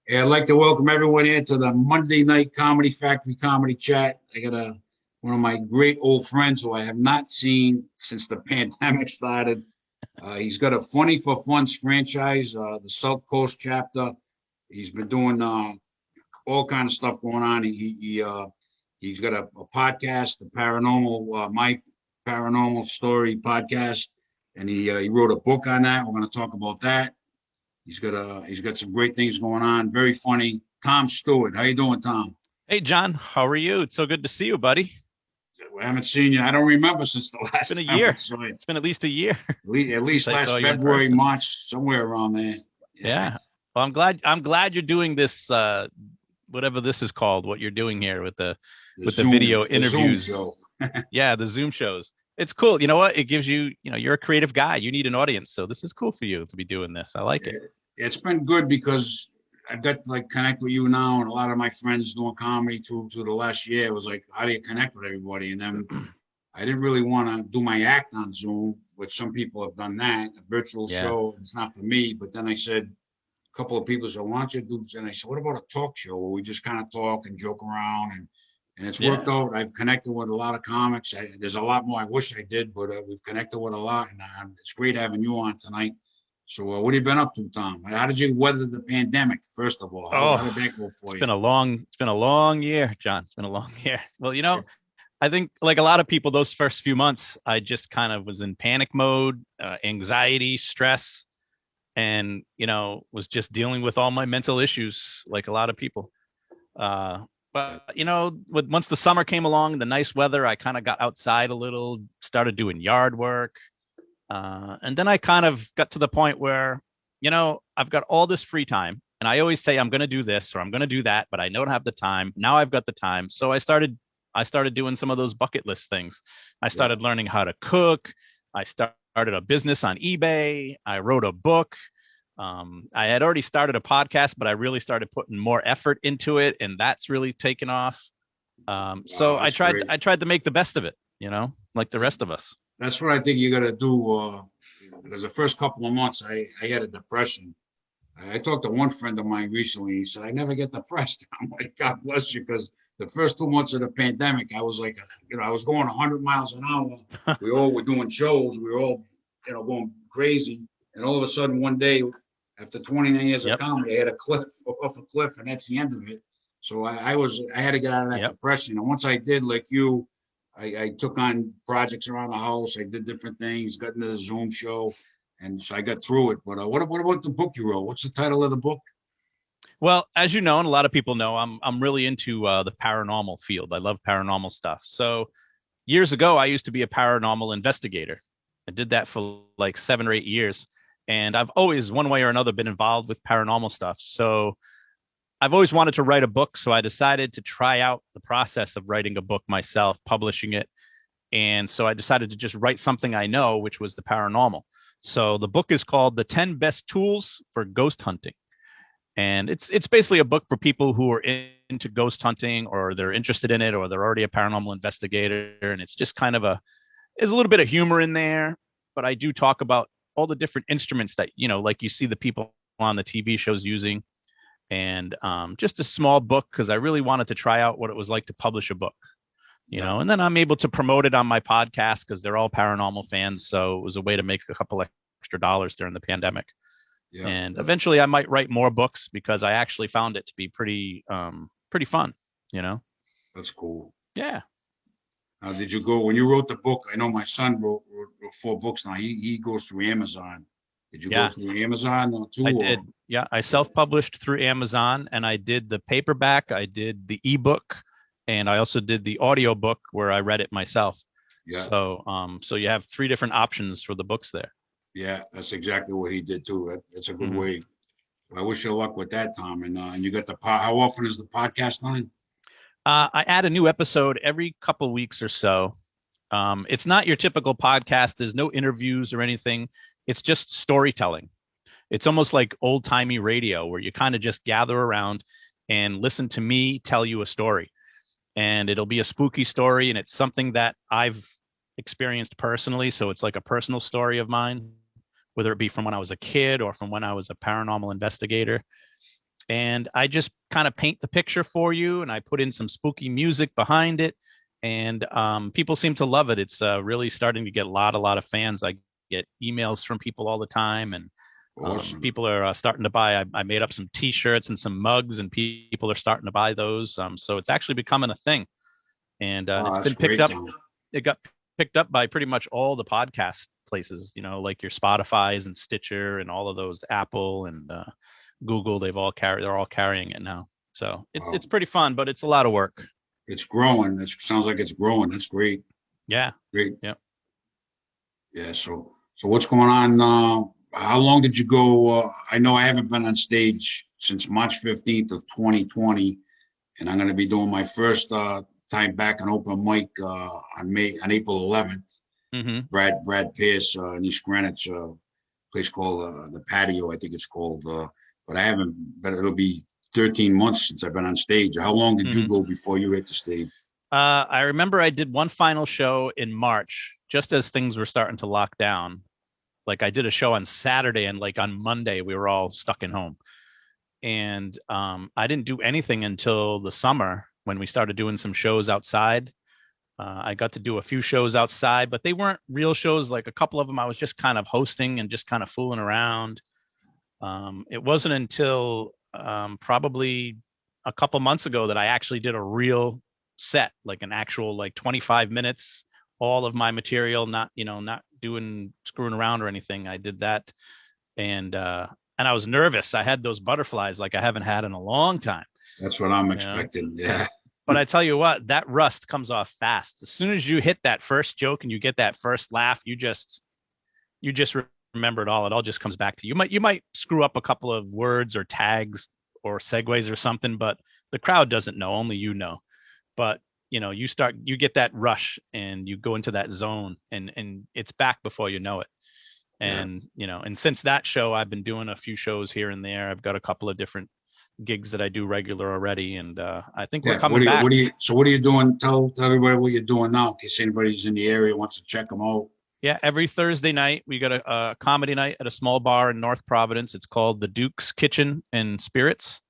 Hey, I'd like to welcome everyone here to the Monday Night Comedy Factory Comedy Chat. I got one of my great old friends who I have not seen since the pandemic started. He's got a Funny for Funds franchise, the South Coast chapter. He's been doing all kind of stuff going on. He's got a podcast, the Paranormal, My Paranormal Story podcast, and he wrote a book on that. We're going to talk about that. He's got some great things going on. Very funny. Tom Stewart. How you doing, Tom? Hey, John, how are you? It's so good to see you, buddy. I haven't seen you. I don't remember since the It's been a last time I year. saw you. It's been at least a year At since least I saw last you in February, person. March, somewhere around there. Yeah. Yeah. Well, I'm glad you're doing this whatever this is called, what you're doing here with the video The Zoom interviews. show. Yeah, the Zoom shows. It's cool. You know what? It gives you're a creative guy. You need an audience. So this is cool for you to be doing this. I like it. It's been good because I've got like connect with you now, and a lot of my friends doing comedy through the last year. It was like, how do you connect with everybody? And then I didn't really want to do my act on Zoom, which some people have done that, a virtual Yeah. show. It's not for me. But then I said, a couple of people said, why don't you do this? And I said, what about a talk show where we just kind of talk and joke around? And it's worked Yeah. out. I've connected with a lot of comics. There's a lot more I wish I did, but we've connected with a lot. And it's great having you on tonight. So what have you been up to, Tom? How did you weather the pandemic, first of all? How Oh, did that go it's for you? been a long year, John. It's been a long year. Well, Yeah. I think like a lot of people, those first few months, I just kind of was in panic mode, anxiety, stress, and was just dealing with all my mental issues, like a lot of people. But once the summer came along, the nice weather, I kind of got outside a little, started doing yard work, and then I kind of got to the point where, I've got all this free time, and I always say I'm going to do this or I'm going to do that, but I don't have the time. Now I've got the time, so I started doing some of those bucket list things. I Yeah. started learning how to cook. I started a business on eBay. I wrote a book. I had already started a podcast, but I really started putting more effort into it, and that's really taken off. So Wow, I that's tried. great. I tried to make the best of it, like the rest of us. That's what I think you got to do. Because the first couple of months, I had a depression. I talked to one friend of mine recently. He said, I never get depressed. I'm like, God bless you. Because the first 2 months of the pandemic, I was like, I was going 100 miles an hour. We all were doing shows. We were all, going crazy. And all of a sudden, one day, after 29 years of Yep. comedy, I had a cliff off a cliff, and that's the end of it. So I had to get out of that Yep. depression. And once I did, like you, I took on projects around the house. I did different things, got into the Zoom show, and so I got through it. But what about the book you wrote? What's the title of the book? Well, as you know, and a lot of people know, I'm really into the paranormal field. I love paranormal stuff. So years ago, I used to be a paranormal investigator. I did that for like 7 or 8 years, and I've always, one way or another, been involved with paranormal stuff. So I've always wanted to write a book. So I decided to try out the process of writing a book myself, publishing it. And so I decided to just write something I know, which was the paranormal. So the book is called The 10 Best Tools for Ghost Hunting. And it's basically a book for people who are into ghost hunting, or they're interested in it, or they're already a paranormal investigator. And it's just kind of there's a little bit of humor in there, but I do talk about all the different instruments that, like you see the people on the TV shows using. And just a small book, because I really wanted to try out what it was like to publish a book, Yeah, and then I'm able to promote it on my podcast because they're all paranormal fans. So it was a way to make a couple extra dollars during the pandemic. yeah, And yeah. eventually I might write more books because I actually found it to be pretty fun, you know? That's cool. Yeah. Did you go when you wrote the book? I know my son wrote 4 books now. He goes through Amazon. Did you go Yeah, through Amazon too? I Or did. Yeah. I yeah, self-published through Amazon, and I did the paperback, I did the ebook, and I also did the audio book where I read it myself. yeah, So you have three different options for the books there. yeah. That's exactly what he did too. That's a good Mhm. way. I wish you luck with that, Tom. And you got the pod. How often is the podcast on? I add a new episode every couple weeks or so. It's not your typical podcast. There's no interviews or anything. It's just storytelling. It's almost like old timey radio where you kind of just gather around and listen to me tell you a story. And it'll be a spooky story, and it's something that I've experienced personally. So it's like a personal story of mine, whether it be from when I was a kid or from when I was a paranormal investigator. and I just kind of paint the picture for you, and I put in some spooky music behind it, and people seem to love it. It's really starting to get a lot of fans. I get emails from people all the time, and Awesome. people are starting to buy. I made up some T-shirts and some mugs, and people are starting to buy those. So it's actually becoming a thing, and Oh, it's that's been picked great, up. Tom. It got picked up by pretty much all the podcast places, like your Spotify's and Stitcher and all of those, Apple and Google. They're all carrying it now. So Wow. it's pretty fun, but it's a lot of work. It's growing. It sounds like it's growing. That's great. Yeah. Great. Yeah. Yeah. So what's going on? How long did you go? I know I haven't been on stage since March 15th of 2020, and I'm going to be doing my first time back on open mic on April 11th. Mm-hmm. Brad Pierce in East Greenwich, place called the Patio, I think it's called. But I haven't. But it'll be 13 months since I've been on stage. How long did you Mm-hmm. go before you hit the stage? I remember I did one final show in March, just as things were starting to lock down. Like I did a show on Saturday, and like on Monday we were all stuck in home. And I didn't do anything until the summer when we started doing some shows outside. I got to do a few shows outside, but they weren't real shows. Like a couple of them, I was just kind of hosting and just kind of fooling around. It wasn't until probably a couple months ago that I actually did a real set, like an actual like 25 minutes, all of my material, not doing screwing around or anything. I did that, and I was nervous. I had those butterflies like I haven't had in a long time. That's what I'm You know, expecting. Yeah. but I tell you what, that rust comes off fast. As soon as you hit that first joke and you get that first laugh, you just remember it all. It all just comes back to you. You might screw up a couple of words or tags or segues or something, but the crowd doesn't know. Only you know. But you get that rush and you go into that zone, and it's back before you know it. Yeah. And since that show, I've been doing a few shows here and there. I've got a couple of different gigs that I do regular already, and I think we're Yeah. coming back. What are you doing? Tell everybody what you're doing now in case anybody's in the area wants to check them out. Yeah, every Thursday night we got a comedy night at a small bar in North Providence. It's called the Duke's Kitchen and Spirits.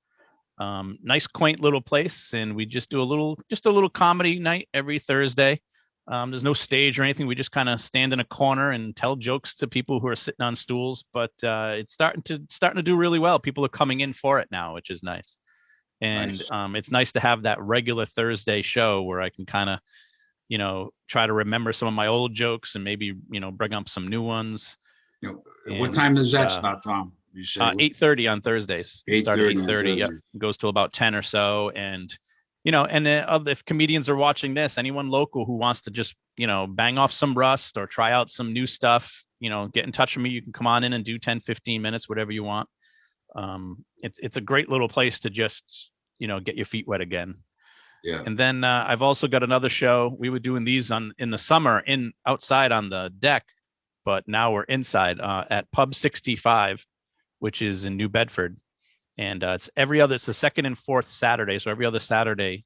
Nice, quaint little place, and we just do a little comedy night every Thursday. There's no stage or anything. We just kind of stand in a corner and tell jokes to people who are sitting on stools. But it's starting to do really well. People are coming in for it now, which is nice. And Nice. it's nice to have that regular Thursday show where I can kind of try to remember some of my old jokes and maybe bring up some new ones. What And time does that start, Tom? You say 8:30 on Thursdays. We start at 8:30 on 8:30. Yep, Thursday. it goes till about 10 or so. And if comedians are watching this, anyone local who wants to just bang off some rust or try out some new stuff, get in touch with me. You can come on in and do 10, 15 minutes, whatever you want. It's a great little place to just get your feet wet again. Yeah. And then I've also got another show. We were doing these in the summer outside on the deck, but now we're inside at Pub 65, which is in New Bedford, and it's the second and fourth Saturday, so every other Saturday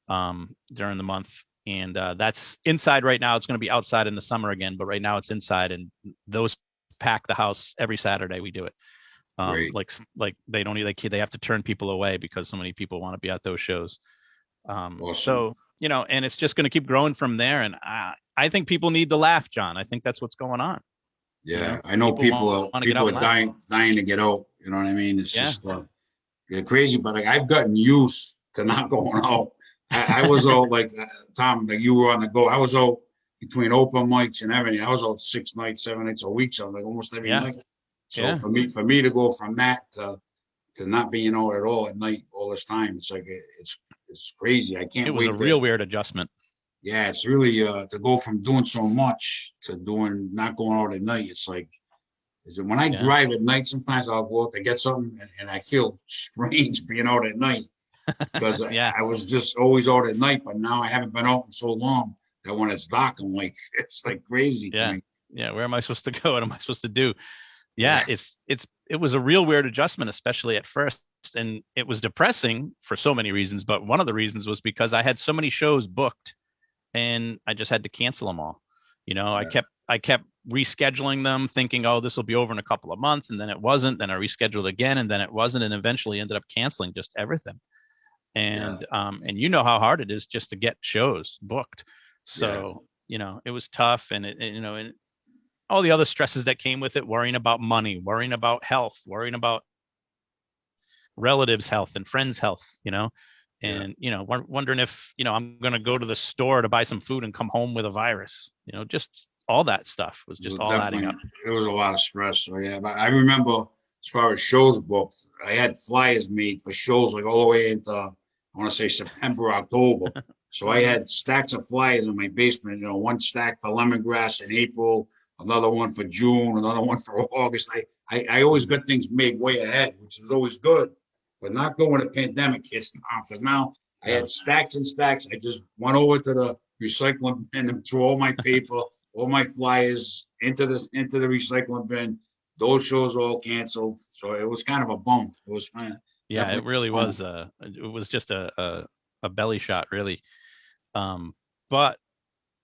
during the month, and that's inside right now. It's going to be outside in the summer again, but right now it's inside, and those pack the house every Saturday. We do it. Great. Like they don't they have to turn people away because so many people want to be at those shows. Awesome. So and it's just going to keep growing from there. And I think people need to laugh, John. I think that's what's going on. Yeah. I know People want to get out people and are laugh. dying to get out. You know what I mean? It's Yeah. just crazy, but like I've gotten used to not going out. I was all like Tom, like you were on the go. I was all between open mics and everything. I was out 6 nights, 7 nights a week, so like almost every Yeah. night. So Yeah. for me to go from that to not being out at all at night all this time, it's like it's crazy. I can't It was wait a real weird adjustment. yeah, it's really to go from doing so much to doing not going out at night. It's like when I Yeah. drive at night, sometimes I'll go out to get something and I feel strange being out at night because Yeah. I was just always out at night, but now I haven't been out in so long that when it's dark, I'm like, it's like crazy to Yeah. me. Yeah. Where am I supposed to go? What am I supposed to do? Yeah. It was a real weird adjustment, especially at first. And it was depressing for so many reasons. But one of the reasons was because I had so many shows booked and I just had to cancel them all. I Yeah. I kept rescheduling them, thinking, oh, this will be over in a couple of months, and then it wasn't. Then I rescheduled again, and then it wasn't, and eventually ended up canceling just everything. Yeah. And you know how hard it is just to get shows booked. Yeah. So it was tough, and all the other stresses that came with it, worrying about money, worrying about health, worrying about relatives' health and friends' health, Yeah. and wondering if I'm going to go to the store to buy some food and come home with a virus. Just all that stuff was It just was all adding definitely up. it was a lot of stress. So yeah, but I remember as far as shows booked, I had flyers made for shows like all the way into I want to say September, October. So I had stacks of flyers in my basement. One stack for lemongrass in April, another one for June, another one for August. I always Mhm. got things made way ahead, which is always good, but not good when a pandemic hits now. Because now I Yeah. had stacks and stacks. I just went over to the recycling bin and threw all my paper, all my flyers into the recycling bin. Those shows all canceled, so it was kind of a bum. It was kind of Yeah, it definitely really a bum. was. It was just a belly shot, really. Um, but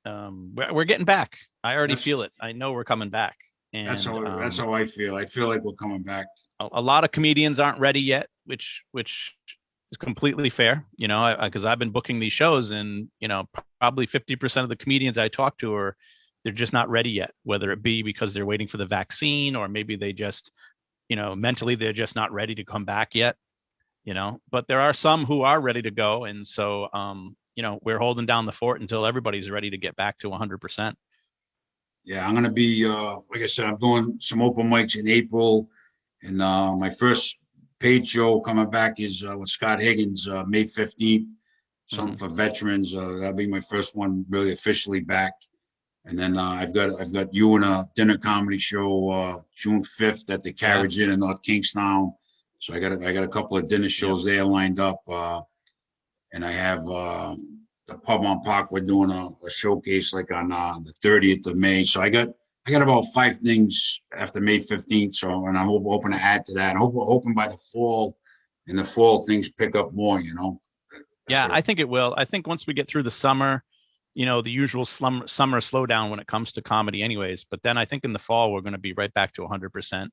we're getting back. I already That's feel it. I know we're coming back, that's and how that's how I feel. I feel like we're coming back. a lot of comedians aren't ready yet, which is completely fair. Because I've been booking these shows, and probably 50% of the comedians I talk to are they're just not ready yet. Whether it be because they're waiting for the vaccine, or maybe they just mentally they're just not ready to come back yet. But there are some who are ready to go, and so we're holding down the fort until everybody's ready to get back to 100%. Yeah, I'm gonna be like I said, I'm doing some open mics in April, and my first paid show coming back is with Scott Higgins, May 15th. Something Mm-hmm. for veterans. That'll be my first one really officially back. And then I've got you in a dinner comedy show June 5th at the Yeah. Carriage Inn in North Kingstown. So I got a couple of dinner Yep. shows there lined up. And I have the Pub on Park. We're doing a showcase like on the 30th of May. So I got about 5 things after May 15th. So and I'm hoping to add to that. And hoping by the fall, in the fall things pick up more. That's Yeah, what. I think it will. I think once we get through the summer, the usual summer slowdown when it comes to comedy anyways, but then I think in the fall we're going to be right back to 100%.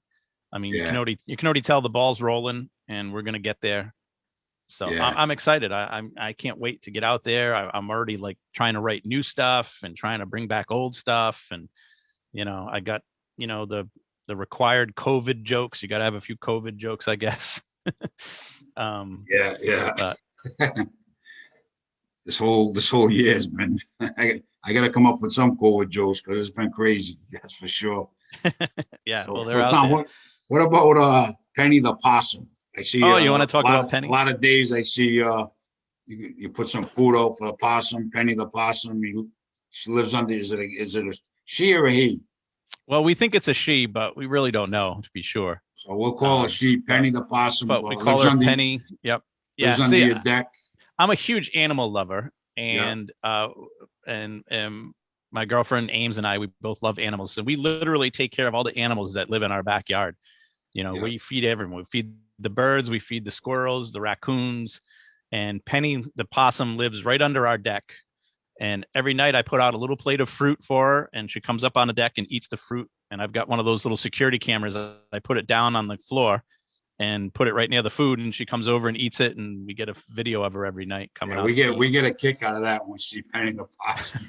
I mean, you can Yeah, already tell the ball's rolling, and we're going to get there. So yeah. I'm excited. I can't wait to get out there. I'm already like trying to write new stuff and trying to bring back old stuff, and I got the required COVID jokes. You got to have a few COVID jokes, I guess. um, Yeah, yeah. but This whole year has been. I got to come up with some COVID jokes because it's been crazy. That's for sure. yeah, So well, they're so out Tom, there. what about Penny the possum? I see Oh, you want to a talk lot about of a Penny? lot of days. I see you put some food out for the possum. Penny the possum. She lives under. Is it a she or a he? Well, we think it's a she, but we really don't know to be sure. So we'll call her Um, she. but Penny the possum but we call her Penny. Yep. Yeah. lives under See, your deck. I'm a huge animal lover, Yeah, and my girlfriend Ames and I, we both love animals, so we literally take care of all the animals that live in our backyard. yeah. We feed everyone. We feed the birds, we feed the squirrels, the raccoons, and Penny the possum lives right under our deck. And every night I put out a little plate of fruit for her, and she comes up on the deck and eats the fruit. And I've got one of those little security cameras. I put it down on the floor and put it right near the food, and she comes over and eats it, and we get a video of her every night coming Yeah, out we to get eat. we get a kick out of that when we see Penny the possum.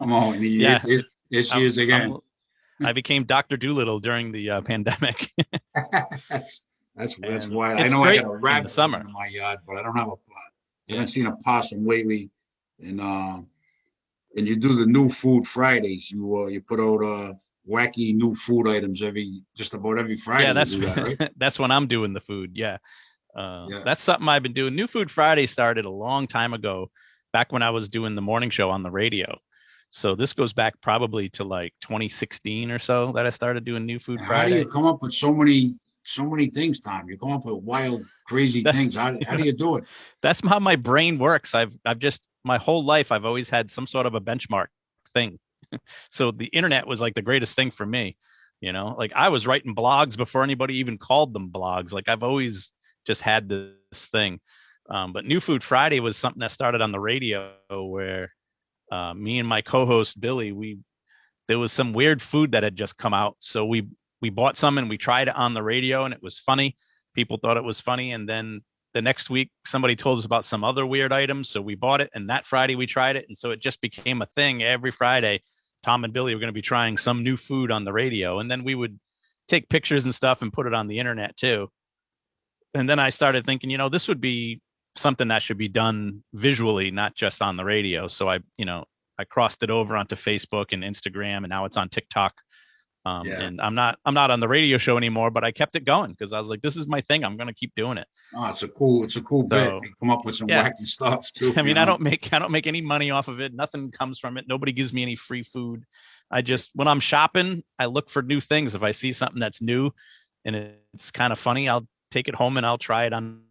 Come on, Yeah, here she I'm, is again. I'm I became Dr. Doolittle during the pandemic, that's that's and why I it's know I got great a in the rabbit living summer. in my yard, but I don't have a I haven't Yeah. seen a possum lately. And you do the new food Fridays. You put out wacky new food items just about every Yeah, Friday. You that's do that, right? that's when I'm doing the food. Yeah. Yeah, That's something I've been doing. New Food Friday started a long time ago, back when I was doing the morning show on the radio. So this goes back probably to like 2016 or so that I started doing New Food and how do you Friday. come up with so many things, Tom? You come up with wild, crazy That, things. How do you do it? that's how my brain works. I've just my whole life I've always had some sort of a benchmark thing. So the internet was like the greatest thing for me. Like I was writing blogs before anybody even called them blogs. Like I've always just had this thing. But New Food Friday was something that started on the radio where me and my co-host Billy, we there was some weird food that had just come out. So we bought some and we tried it on the radio and it was funny. People thought it was funny. And then the next week, somebody told us about some other weird items. So we bought it. And that Friday we tried it. And so it just became a thing every Friday. Tom and Billy were going to be trying some new food on the radio. And then we would take pictures and stuff and put it on the internet too. And then I started thinking, this would be something that should be done visually, not just on the radio. So I crossed it over onto Facebook and Instagram, and now it's on TikTok. And I'm not on the radio show anymore, but I kept it going because I was like, this is my thing. I'm going to keep doing it. Oh, it's a cool bit. You come up with some wacky stuff too. I mean, I don't make any money off of it. Nothing comes from it. Nobody gives me any free food. I just, when I'm shopping, I look for new things. If I see something that's new and it's kind of funny, I'll take it home and I'll try it on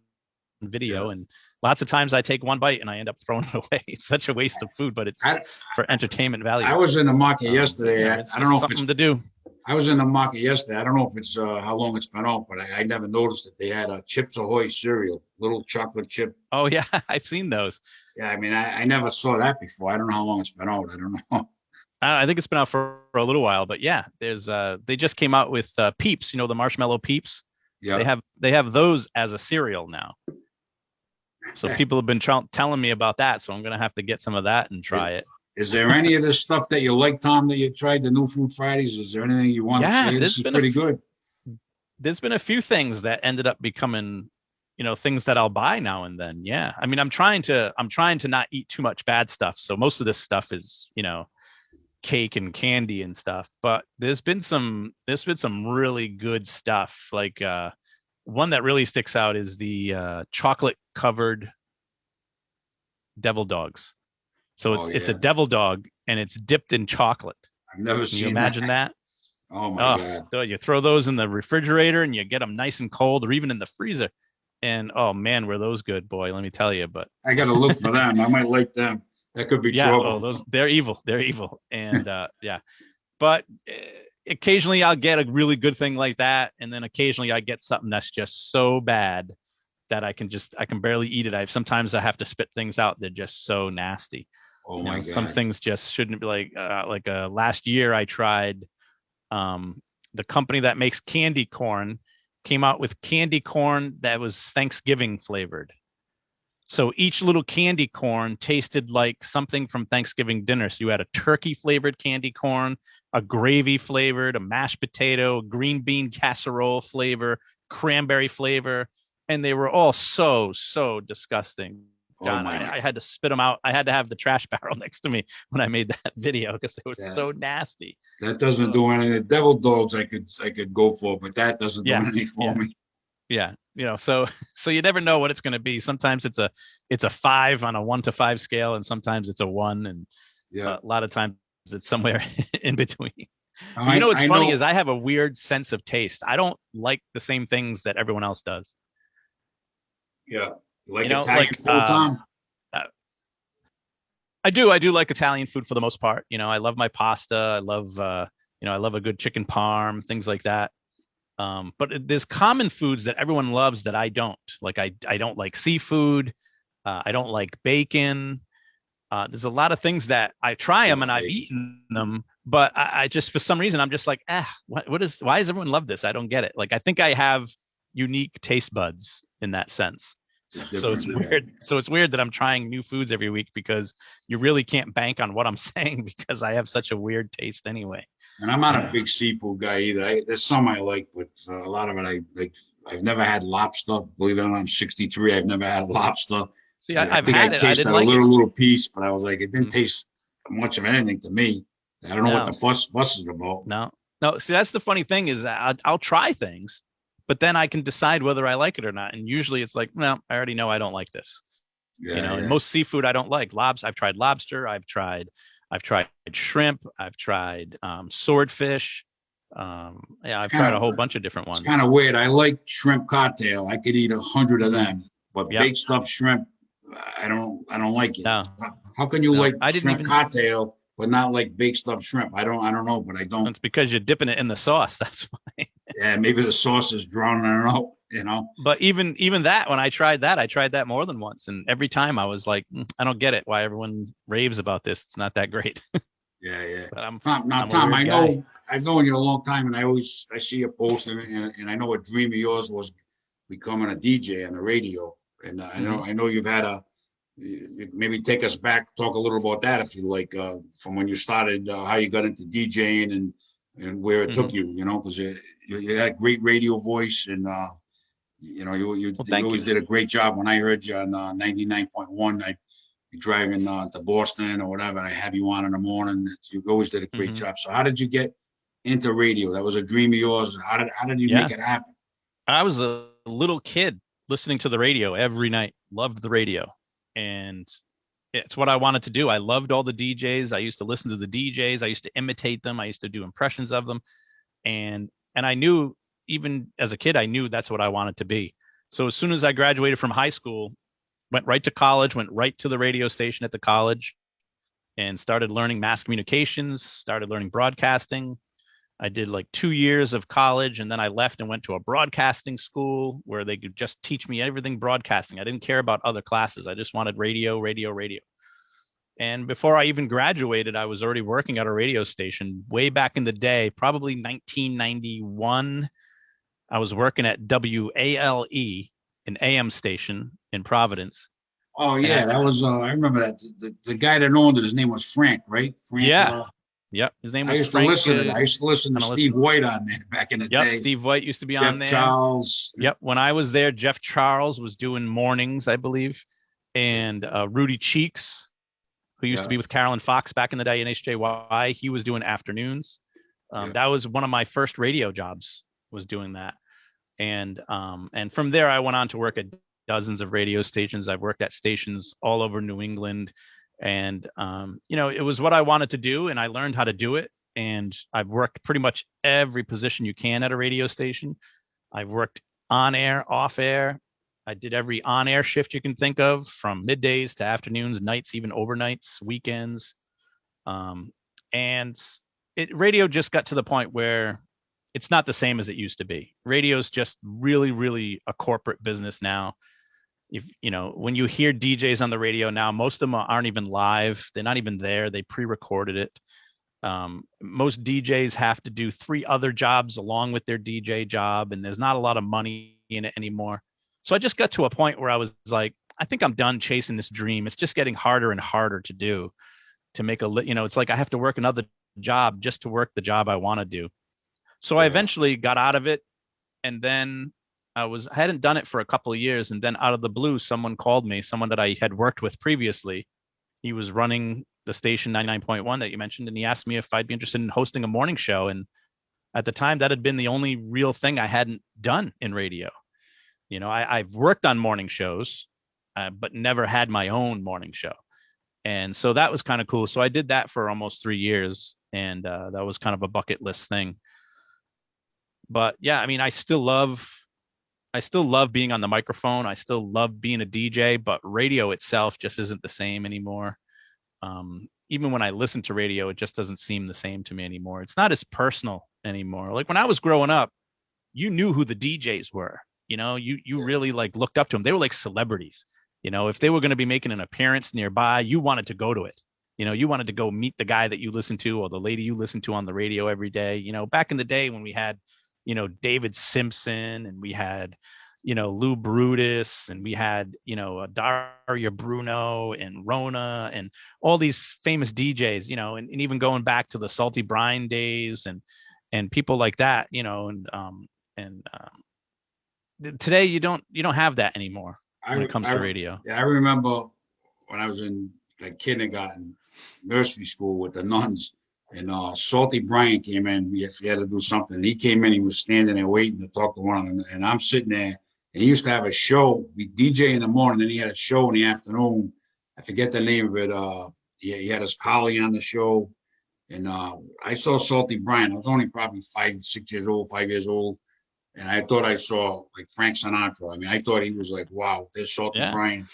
video. And lots of times I take one bite and I end up throwing it away. It's such a waste of food, but it's for entertainment value. I was in the market yesterday. I don't know if it's something to do. I was in the market yesterday. I don't know if it's how long it's been out, but I never noticed it. They had a Chips Ahoy cereal, little chocolate chip. Oh yeah, I've seen those. Yeah, I mean, I never saw that before. I don't know how long it's been out. I don't know. I think it's been out for a little while, but yeah, there's they just came out with Peeps, the marshmallow Peeps. Yeah. They have those as a cereal now. So people have been telling me about that, so I'm gonna have to get some of that and try it. Is there any of this stuff that you like, Tom, that you tried, the New Food Fridays? Is there anything you want to say? This is pretty good. There's been a few things that ended up becoming, things that I'll buy now and then. Yeah. I mean, I'm trying to not eat too much bad stuff. So most of this stuff is, cake and candy and stuff, but there's been some really good stuff. Like one that really sticks out is the chocolate covered devil dogs. So it's a devil dog and it's dipped in chocolate. I've never seen. Can you imagine that? Oh my God! So you throw those in the refrigerator and you get them nice and cold, or even in the freezer. And oh man, were those good, boy? Let me tell you. But I got to look for them. I might like them. That could be trouble. Oh, they're evil. They're evil. And but occasionally I'll get a really good thing like that, and then occasionally I get something that's just so bad that I can barely eat it. Sometimes I have to spit things out. They're just so nasty. Oh my God. Some things just shouldn't be like last year I tried the company that makes candy corn came out with candy corn that was Thanksgiving flavored. So each little candy corn tasted like something from Thanksgiving dinner. So you had a turkey flavored candy corn, a gravy flavored, a mashed potato, green bean casserole flavor, cranberry flavor, and they were all so disgusting. John, I had to spit them out. I had to have the trash barrel next to me when I made that video because they were so nasty. That doesn't do anything. The devil dogs I could go for, but that doesn't do anything for me. Yeah, so you never know what it's going to be. Sometimes it's a 5 on a 1 to 5 scale, and sometimes it's a 1, and a lot of times it's somewhere in between. What's funny is I have a weird sense of taste. I don't like the same things that everyone else does. Yeah. Like Italian food, Tom? I do like Italian food for the most part. I love my pasta. I love I love a good chicken parm, things like that. But there's common foods that everyone loves that I don't. Like I don't like seafood. I don't like bacon. There's a lot of things that I try them and I've eaten them, but I just, for some reason, I'm just like, why does everyone love this? I don't get it. Like, I think I have unique taste buds in that sense. So it's weird. So it's weird that I'm trying new foods every week because you really can't bank on what I'm saying because I have such a weird taste anyway. And I'm not a big seafood guy either. There's some I like, but a lot of it I like. I've never had lobster. Believe it or not, I'm 63. I've never had lobster. See, I think I tasted a little piece, but I was like, it didn't taste much of anything to me. I don't know what the fuss is about. No. See, that's the funny thing is that I'll try things, but then I can decide whether I like it or not. And usually it's like, well, I already know I don't like this. And most seafood I don't like. I've tried lobster. I've tried shrimp. I've tried swordfish. I've tried a whole bunch of different ones. It's kind of weird. I like shrimp cocktail. I could eat 100 of them, but baked stuffed shrimp, I don't like it. No. How can you like shrimp cocktail but not like baked stuffed shrimp? I don't know, but I don't. It's because you're dipping it in the sauce. That's why. Yeah, maybe the sauce is drowning it out, But even that, when I tried that more than once, and every time I was like, I don't get it. Why everyone raves about this? It's not that great. Yeah, yeah. But Now, I'm a Tom, weird guy. I've known you a long time, and I see you posting, and I know a dream of yours was becoming a DJ on the radio. And Hmm. I know you've had maybe take us back, talk a little about that if you like, from when you started, how you got into DJing and where it Hmm. took you, because you had a great radio voice, and Well, you thank always you. did a great job. When I heard you on 99.1, I be driving to Boston or whatever, and I have you on in the morning. You always did a great Hmm. job. So how did you get into radio? That was a dream of yours. How did you make Yeah, it happen? I was a little kid listening to the radio every night. Loved the radio, and it's what I wanted to do. I loved all the DJs. I used to listen to the DJs. I used to imitate them. I used to do impressions of them, and I knew, even as a kid, I knew that's what I wanted to be. So as soon as I graduated from high school, went right to college, went right to the radio station at the college, and started learning mass communications, started learning broadcasting. I did like 2 years of college, and then I left and went to a broadcasting school where they could just teach me everything broadcasting. I didn't care about other classes. I just wanted radio, radio, radio. And before I even graduated, I was already working at a radio station way back in the day, probably 1991. I was working at WALE, an AM station in Providence. Oh And yeah, that was I remember that the guy that owned it. His name was Frank, right? Frank. yeah, yep. His name I was used to Frank. listen to that. I used to listen to Kind of Steve listen. White on there back in the Yep. day. Steve White used to be on Jeff there. Charles. Yep. When I was there, Jeff Charles was doing mornings, I believe, Yeah, and Rudy Cheeks, who used to yeah, be with Carolyn Fox back in the day in HJY, he was doing afternoons. yeah. That was one of my first radio jobs, was doing that. And from there I went on to work at dozens of radio stations. I've worked at stations all over New England, and it was what I wanted to do, and I learned how to do it. And I've worked pretty much every position you can at a radio station. I've worked on air, off air. I did every on air shift you can think of, from middays to afternoons, nights, even overnights, weekends. Um, and radio just got to the point where it's not the same as it used to be. Radio's just really, really a corporate business now. If when you hear DJs on the radio now, most of them aren't even live. They're not even there. They pre-recorded it. Most DJs have to do 3 other jobs along with their DJ job, and there's not a lot of money in it anymore. So I just got to a point where I was like, I think I'm done chasing this dream. It's just getting harder and harder to do, to make it's like I have to work another job just to work the job I want to do. So I Yeah. eventually got out of it, and then I hadn't done it for a couple of years, and then out of the blue, someone called me, someone that I had worked with previously. He was running the station 99.1 that you mentioned, and he asked me if I'd be interested in hosting a morning show. And at the time, that had been the only real thing I hadn't done in radio. I've worked on morning shows, but never had my own morning show. And so that was kind of cool. So I did that for almost 3 years, and that was kind of a bucket list thing. But yeah, I mean, I still love being on the microphone. I still love being a DJ, but radio itself just isn't the same anymore. Even when I listen to radio, it just doesn't seem the same to me anymore. It's not as personal anymore. Like when I was growing up, you knew who the DJs were. You Yeah. really like looked up to them. They were like celebrities. If they were going to be making an appearance nearby, you wanted to go to it. You wanted to go meet the guy that you listened to or the lady you listened to on the radio every day. Back in the day when we had, David Simpson, and we had, Lou Brutus, and we had, Daria Bruno and Rona and all these famous DJs, and even going back to the Salty Brine days and people like that, and today you don't have that anymore when it comes to radio. Yeah, I remember when I was in like kindergarten, nursery school with the nuns, and Salty Brian came in. We had to do something. He came in. He was standing there waiting to talk to one of them, and I'm sitting there. And he used to have a show. We DJ in the morning, then he had a show in the afternoon. I forget the name of it. He had his colleague on the show, and I saw Salty Brian. I was only probably 5 old, 5 years old, and I thought I saw like Frank Sinatra. I mean, I thought he was like, wow, there's Salty Yeah. Brian.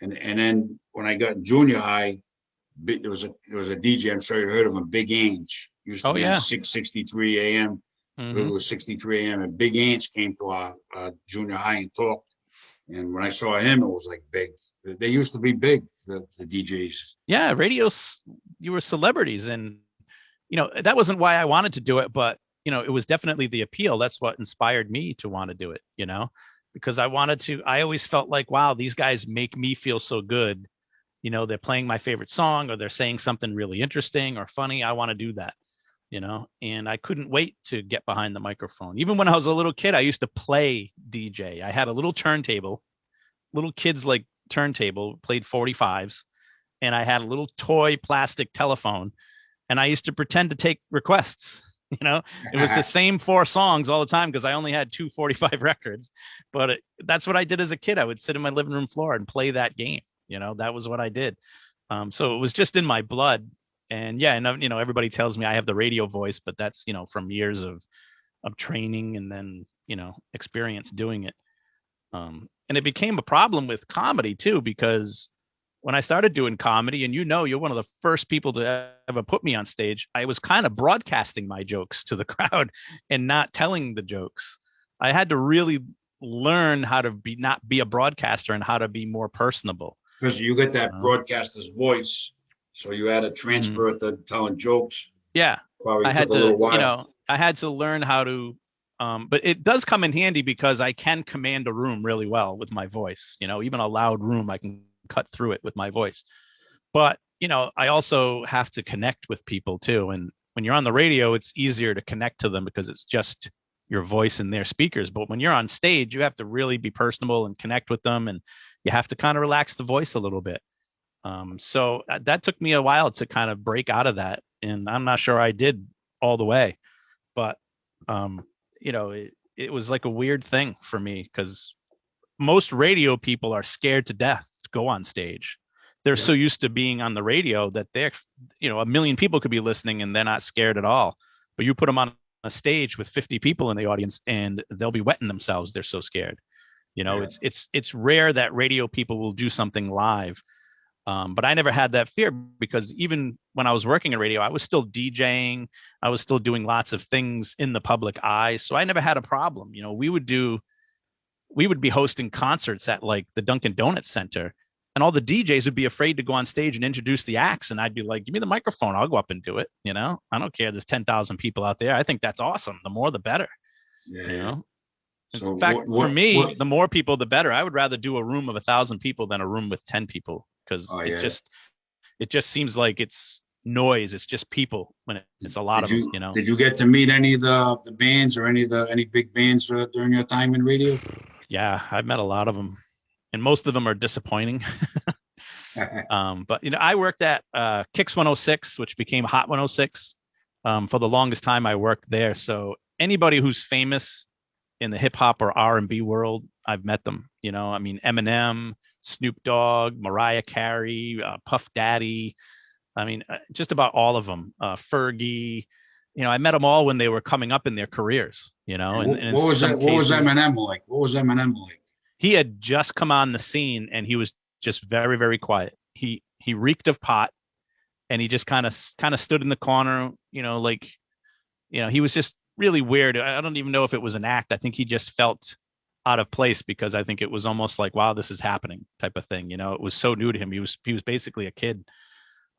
And then when I got in junior high, there was a DJ. I'm sure you heard of him, Big Ange. Used to Oh be on yeah. 663 a.m. It Hmm. was 63 a.m. And Big Ange came to our junior high and talked. And when I saw him, it was like big. They used to be big, the DJs. Yeah, radio. You were celebrities, and that wasn't why I wanted to do it, but it was definitely the appeal. That's what inspired me to want to do it, because I always felt like, wow, these guys make me feel so good. They're playing my favorite song or they're saying something really interesting or funny. I want to do that, and I couldn't wait to get behind the microphone. Even when I was a little kid, I used to play DJ. I had a little turntable, little kids like turntable, played 45s, and I had a little toy plastic telephone, and I used to pretend to take requests. It was the same 4 songs all the time because I only had 245 records. But that's what I did as a kid. I would sit in my living room floor and play that game. That was what I did. So it was just in my blood. And yeah, and everybody tells me I have the radio voice, but that's from years of training and then experience doing it. And it became a problem with comedy too, because when I started doing comedy, and you're one of the first people to ever put me on stage, I was kind of broadcasting my jokes to the crowd and not telling the jokes. I had to really learn how to not be a broadcaster and how to be more personable. Because you get that broadcaster's voice, so you had to transfer it to telling jokes. Yeah, Probably took a little while. I had to learn how to. But it does come in handy because I can command a room really well with my voice. Even a loud room, I can cut through it with my voice. But I also have to connect with people too. And when you're on the radio, it's easier to connect to them because it's just your voice and their speakers. But when you're on stage, you have to really be personable and connect with them, and you have to kind of relax the voice a little bit. So that took me a while to kind of break out of that, and I'm not sure I did all the way, but it was like a weird thing for me because most radio people are scared to death to go on stage. They're so used to being on the radio that they're, a million people could be listening and they're not scared at all. But you put them on a stage with 50 people in the audience and they'll be wetting themselves. They're so scared. It's rare that radio people will do something live. But I never had that fear because even when I was working in radio, I was still DJing. I was still doing lots of things in the public eye. So I never had a problem. We would be hosting concerts at like the Dunkin' Donuts Center, and all the DJs would be afraid to go on stage and introduce the acts. And I'd be like, give me the microphone. I'll go up and do it. I don't care. There's 10,000 people out there. I think that's awesome. The more, the better. Yeah. So in fact, for me, the more people, the better. I would rather do a room of 1,000 people than a room with 10 people because it just seems like it's noise. It's just people when it's a lot of them. Did you get to meet any of the bands or any big bands during your time in radio? Yeah, I've met a lot of them, and most of them are disappointing. But I worked at Kix 106, which became Hot 106. For the longest time, I worked there. So anybody who's famous in the hip hop or R&B world, I've met them. Eminem, Snoop Dogg, Mariah Carey, Puff Daddy. Just about all of them. Fergie. I met them all when they were coming up in their careers. What was Eminem like? What was Eminem like? He had just come on the scene and he was just very, very quiet. He reeked of pot, and he just kind of stood in the corner. He was just really weird. I don't even know if it was an act. I think he just felt out of place because I think it was almost like, wow, this is happening type of thing. It was so new to him. He was basically a kid.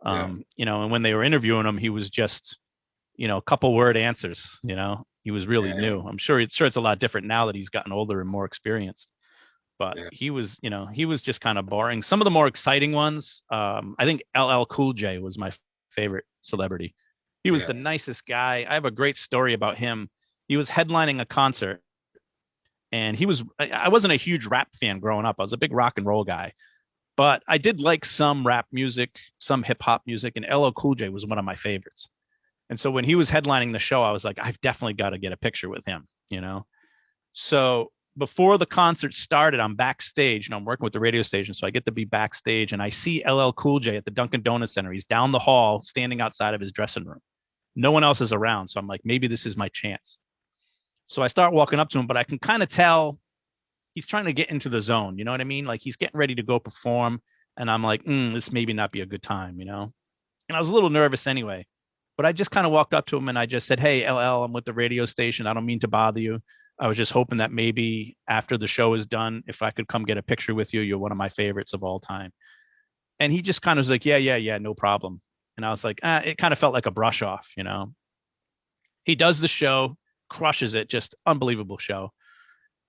And when they were interviewing him, he was just, a couple word answers. He was really new. I'm sure it's a lot different now that he's gotten older and more experienced. But he was just kind of boring. Some of the more exciting ones, I think LL Cool J was my favorite celebrity. He was the nicest guy. I have a great story about him. He was headlining a concert, and I wasn't a huge rap fan growing up. I was a big rock and roll guy, but I did like some rap music, some hip hop music, and LL Cool J was one of my favorites. And so when he was headlining the show, I was like, I've definitely got to get a picture with him, So before the concert started, I'm backstage, and I'm working with the radio station, so I get to be backstage, and I see LL Cool J at the Dunkin' Donuts Center. He's down the hall, standing outside of his dressing room. No one else is around, so I'm like, maybe this is my chance. So I start walking up to him, but I can kind of tell he's trying to get into the zone. You know what I mean? Like he's getting ready to go perform, and I'm like, this maybe not be a good time, And I was a little nervous anyway, but I just kind of walked up to him and I just said, hey, LL, I'm with the radio station. I don't mean to bother you. I was just hoping that maybe after the show is done, if I could come get a picture with you, you're one of my favorites of all time. And he just kind of was like, yeah, no problem. And I was like, it kind of felt like a brush off, you know. He does the show, crushes it, just unbelievable show.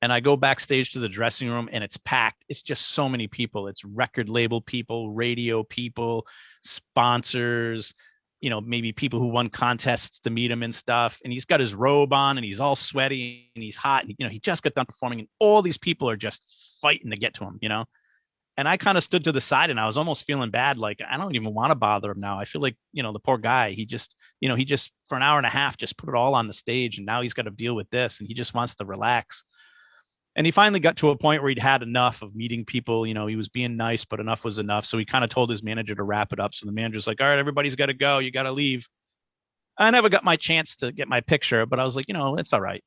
And I go backstage to the dressing room and it's packed. It's just so many people. It's record label people, radio people, sponsors, you know, maybe people who won contests to meet him and stuff. And he's got his robe on and he's all sweaty and he's hot. And, you know, he just got done performing and all these people are just fighting to get to him, you know. And I kind of stood to the side and I was almost feeling bad. Like, I don't even want to bother him now. I feel like, you know, the poor guy, he just, you know, he just for an hour and a half just put it all on the stage and now he's got to deal with this and he just wants to relax. And he finally got to a point where he'd had enough of meeting people. You know, he was being nice, but enough was enough. So he kind of told his manager to wrap it up. So the manager's like, all right, everybody's got to go. You got to leave. I never got my chance to get my picture, but I was like, you know, it's all right.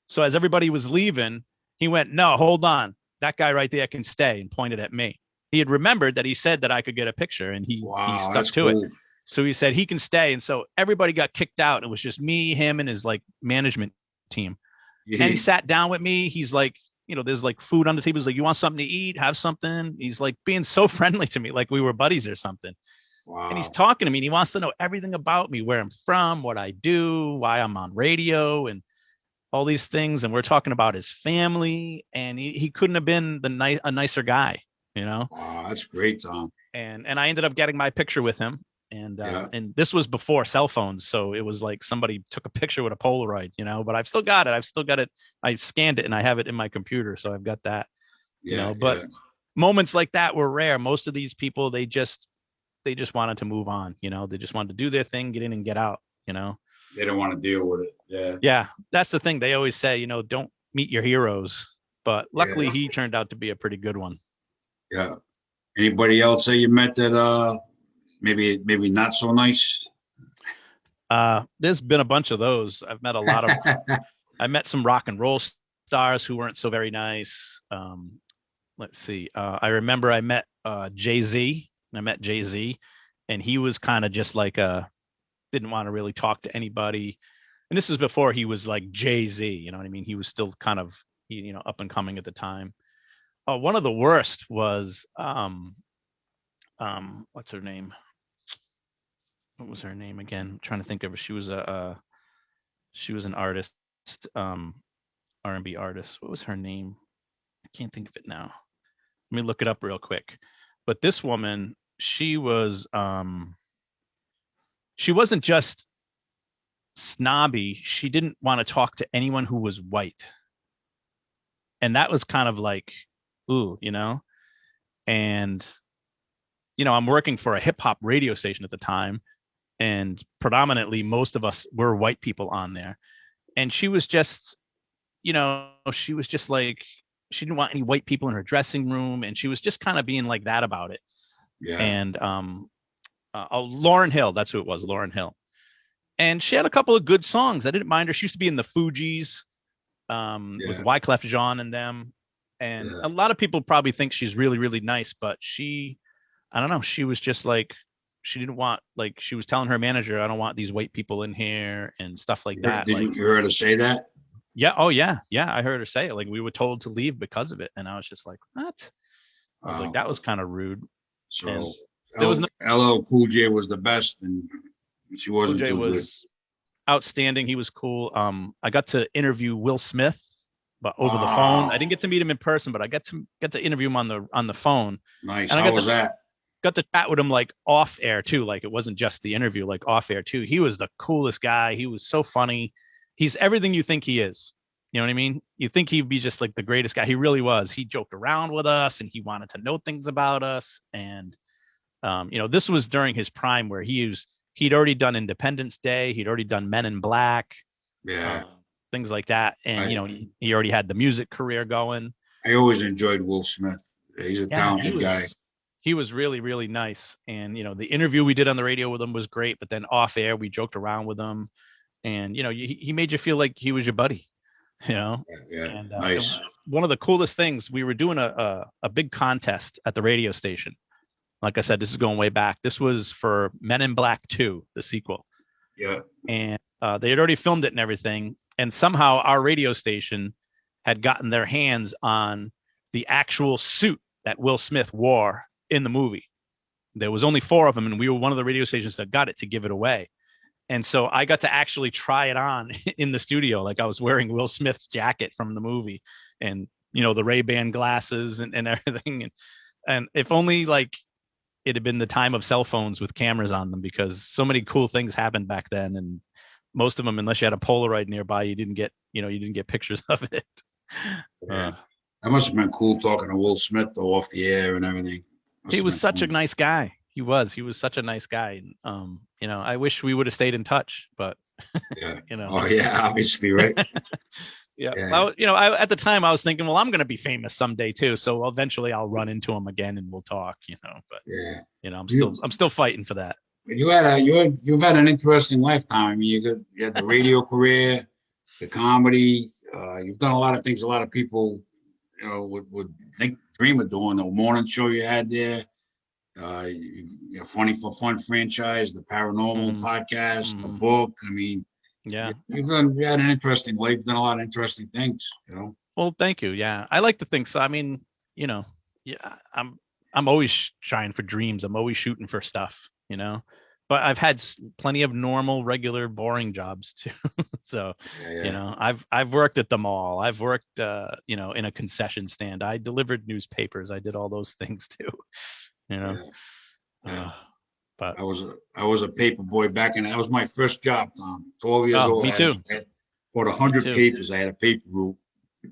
So as everybody was leaving, he went, no, hold on. That guy right there can stay, and pointed at me. He had remembered that he said that I could get a picture and he stuck to it. So he said he can stay. And so everybody got kicked out. It was just me, him, and his like management team. Yeah. And he sat down with me. He's like, you know, there's like food on the table. He's like, you want something to eat? Have something. He's like being so friendly to me, like we were buddies or something. Wow. And he's talking to me and he wants to know everything about me, where I'm from, what I do, why I'm on radio and all these things. And we're talking about his family, and he couldn't have been a nicer guy, you know? Wow, that's great, Tom. And I ended up getting my picture with him. And this was before cell phones. So it was like somebody took a picture with a Polaroid, you know, but I've still got it. I scanned it and I have it in my computer. So I've got that, you know, but moments like that were rare. Most of these people, they just wanted to move on, you know, they just wanted to do their thing, get in and get out, you know. They don't want to deal with it. Yeah. Yeah. That's the thing. They always say, you know, don't meet your heroes, but luckily he turned out to be a pretty good one. Yeah. Anybody else that you met that, maybe not so nice? There's been a bunch of those. I've met a lot of I met some rock and roll stars who weren't so very nice. Let's see. I remember I met Jay-Z. I met Jay-Z, and he was kind of just like didn't want to really talk to anybody. And this is before he was like Jay-Z, you know what I mean? He was still kind of, you know, up and coming at the time. One of the worst was what's her name? What was her name again? I'm trying to think of her. She was an artist, R&B artist. What was her name? I can't think of it now. Let me look it up real quick. But this woman, she wasn't just snobby. She didn't want to talk to anyone who was white. And that was kind of like, ooh, you know? And, you know, I'm working for a hip hop radio station at the time. And predominantly most of us were white people on there. And she was just, you know, she was just like, she didn't want any white people in her dressing room. And she was just kind of being like that about it. Yeah. And Lauryn Hill, that's who it was, Lauryn Hill. And she had a couple of good songs. I didn't mind her. She used to be in the Fugees with Wyclef Jean and them. And a lot of people probably think she's really, really nice, but I don't know. She was just like, she didn't want, like, she was telling her manager, I don't want these white people in here and stuff like that. Did you hear her say that? Yeah. Oh, yeah. Yeah. I heard her say it. Like, we were told to leave because of it. And I was just like, what? I was like, that was kind of rude. So LL Cool J was the best, and she wasn't too good. Outstanding. He was cool. I got to interview Will Smith, but over the phone. I didn't get to meet him in person, but I got to interview him on the phone. Nice. And how was that? Got to chat with him like off air too. Like, it wasn't just the interview, like off air too. He was the coolest guy. He was so funny. He's everything you think he is. You know what I mean? You think he'd be just like the greatest guy. He really was. He joked around with us and he wanted to know things about us. And, you know, this was during his prime where he'd already done Independence Day. He'd already done Men in Black. Yeah. Things like that. And, you know, he already had the music career going. I always enjoyed Will Smith. He's a talented guy. He was really, really nice. And, you know, the interview we did on the radio with him was great, but then off air, we joked around with him. And, you know, he made you feel like he was your buddy, you know? Yeah. And, nice. One of the coolest things, we were doing a big contest at the radio station. Like I said, this is going way back. This was for Men in Black 2, the sequel. Yeah. And they had already filmed it and everything. And somehow our radio station had gotten their hands on the actual suit that Will Smith wore in the movie. there was only 4 of them, and we were one of the radio stations that got it to give it away. And so I got to actually try it on in the studio. Like I was wearing Will Smith's jacket from the movie, and the Ray-Ban glasses and everything. And if only like it had been the time of cell phones with cameras on them, because so many cool things happened back then. And most of them, unless you had a Polaroid nearby, you didn't get pictures of it. Yeah. That must have been cool talking to Will Smith though off the air and everything. He was such a nice guy. He was such a nice guy. I wish we would have stayed in touch, but yeah. Oh yeah, obviously, right? Yeah. Well, at the time I was thinking, well, I'm going to be famous someday too. So eventually I'll run into him again and we'll talk, but yeah, I'm still fighting for that. You've had an interesting lifetime. I mean, you had the radio career, the comedy. You've done a lot of things a lot of people, would dream of doing. The morning show you had there, Funny for Fun franchise, the paranormal podcast, the book. I mean, yeah, you had an interesting life. You've done a lot of interesting things. Well, thank you. Yeah, I like to think so. I mean, I'm always trying for dreams. I'm always shooting for stuff. But I've had plenty of normal, regular, boring jobs too. So, I've worked at the mall. I've worked, in a concession stand. I delivered newspapers. I did all those things too. But I was a paper boy back in. That was my first job, Tom. 12 years old. Me too. Bought 100 papers. I had a paper route.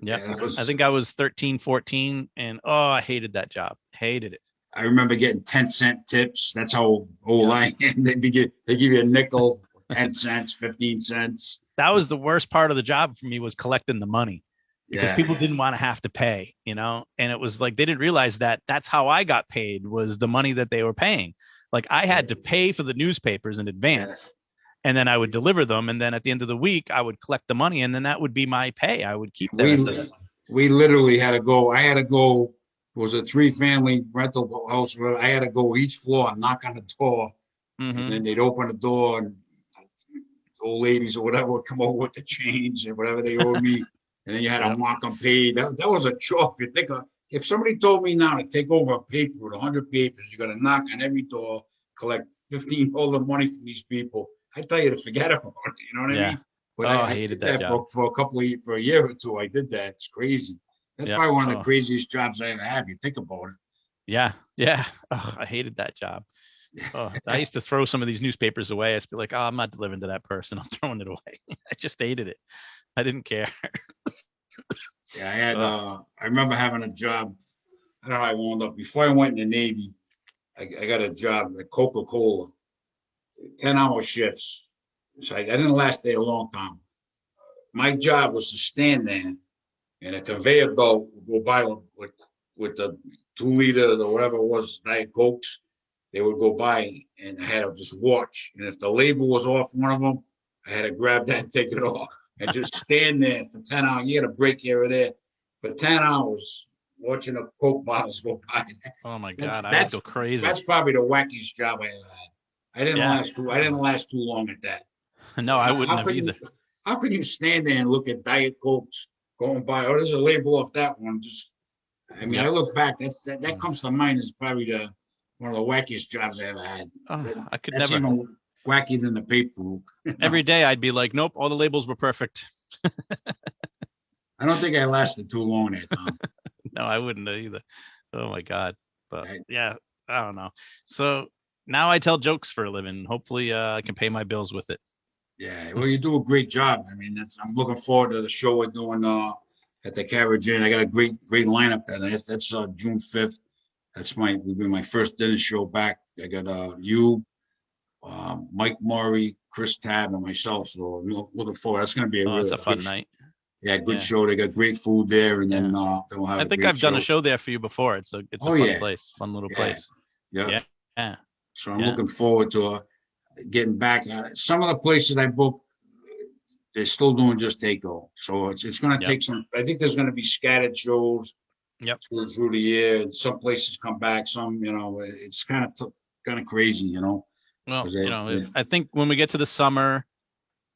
Yeah, I think I was 13, 14, and I hated that job. Hated it. I remember getting 10-cent tips. That's how old I am. They give you a nickel, 10 cents, 15 cents. That was the worst part of the job for me, was collecting the money, because people didn't want to have to pay, and it was like they didn't realize that that's how I got paid, was the money that they were paying. Like I had to pay for the newspapers in advance, and then I would deliver them, and then at the end of the week I would collect the money, and then that would be my pay. I would keep the rest of it. We literally had to go. I had to go. It was a 3-family rental house where I had to go each floor and knock on the door, and then they'd open the door, and old ladies or whatever would come over with the change and whatever they owed me, and then you had to mark them paid. That was a chore. If somebody told me now to take over a paper with 100 papers, you're gonna knock on every door, collect 15 all the money from these people, I tell you to forget about it. You know what I mean? But I hated that job. for a year or two. I did that. It's crazy. That's probably one of the craziest jobs I ever had. You think about it. Yeah. I hated that job. I used to throw some of these newspapers away. I'd be like, I'm not delivering to that person. I'm throwing it away. I just hated it. I didn't care. Yeah, I had. I remember having a job. I don't know how I wound up. Before I went in the Navy, I got a job at Coca-Cola, 10-hour shifts. So I didn't last there a long time. My job was to stand there, and a conveyor belt would go by with the 2-liter or whatever it was, Diet Cokes. They would go by, and I had to just watch. And if the label was off one of them, I had to grab that and take it off and just stand there for 10 hours. You had a break here or there for 10 hours watching the Coke bottles go by. Oh my God, I would go crazy. That's probably the wackiest job I ever had. I didn't last too long at that. No, I wouldn't have either. How could you stand there and look at Diet Cokes going by? Oh, there's a label off that one. I look back. That comes to mind as probably one of the wackiest jobs I ever had. I could That's never. Even wackier than the paper route. Every day I'd be like, nope, all the labels were perfect. I don't think I lasted too long there, Tom. No, I wouldn't either. Oh my God. But yeah, I don't know. So now I tell jokes for a living. Hopefully I can pay my bills with it. Yeah, well, you do a great job. I mean, I'm looking forward to the show we're doing at the Carriage Inn. I got a great lineup there. That's June 5th. Will be my first dinner show back. I got you, Mike Murray, Chris Tabb, and myself. So I'm looking forward. That's going to be a fun night. Yeah, good show. They got great food there, and then we'll have. I think I've done a show there for you before. It's a fun place, fun little place. Yeah. So I'm looking forward to getting back. Some of the places I booked, they're still doing just takeover. So it's going to take some. I think there's going to be scattered shows. Through the year, and some places come back. Some, it's kind of crazy, Well, I think when we get to the summer,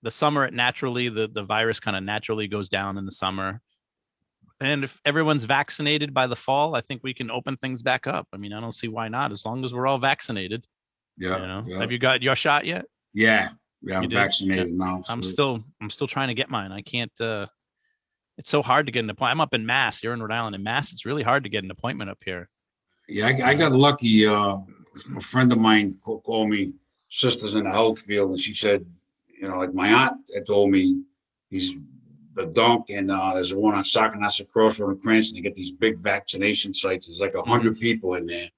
it naturally the virus kind of naturally goes down in the summer. And if everyone's vaccinated by the fall, I think we can open things back up. I mean, I don't see why not, as long as we're all vaccinated. You Yeah, know, yeah, have you got your shot yet? yeah, yeah. You I'm did? Yeah. vaccinated now, so I'm still trying to get mine. I can't. It's so hard to get an appointment. I'm up in Mass. You're in Rhode Island. In Mass, it's really hard to get an appointment up here. yeah. You I know? got lucky. A friend of mine called me. Sister's in the health field, and she said, you know, like my aunt had told me, he's the dunk, and there's one on Sacanasa Crossroad in Cranston. They get these big vaccination sites. There's like Hmm. 100 people in there.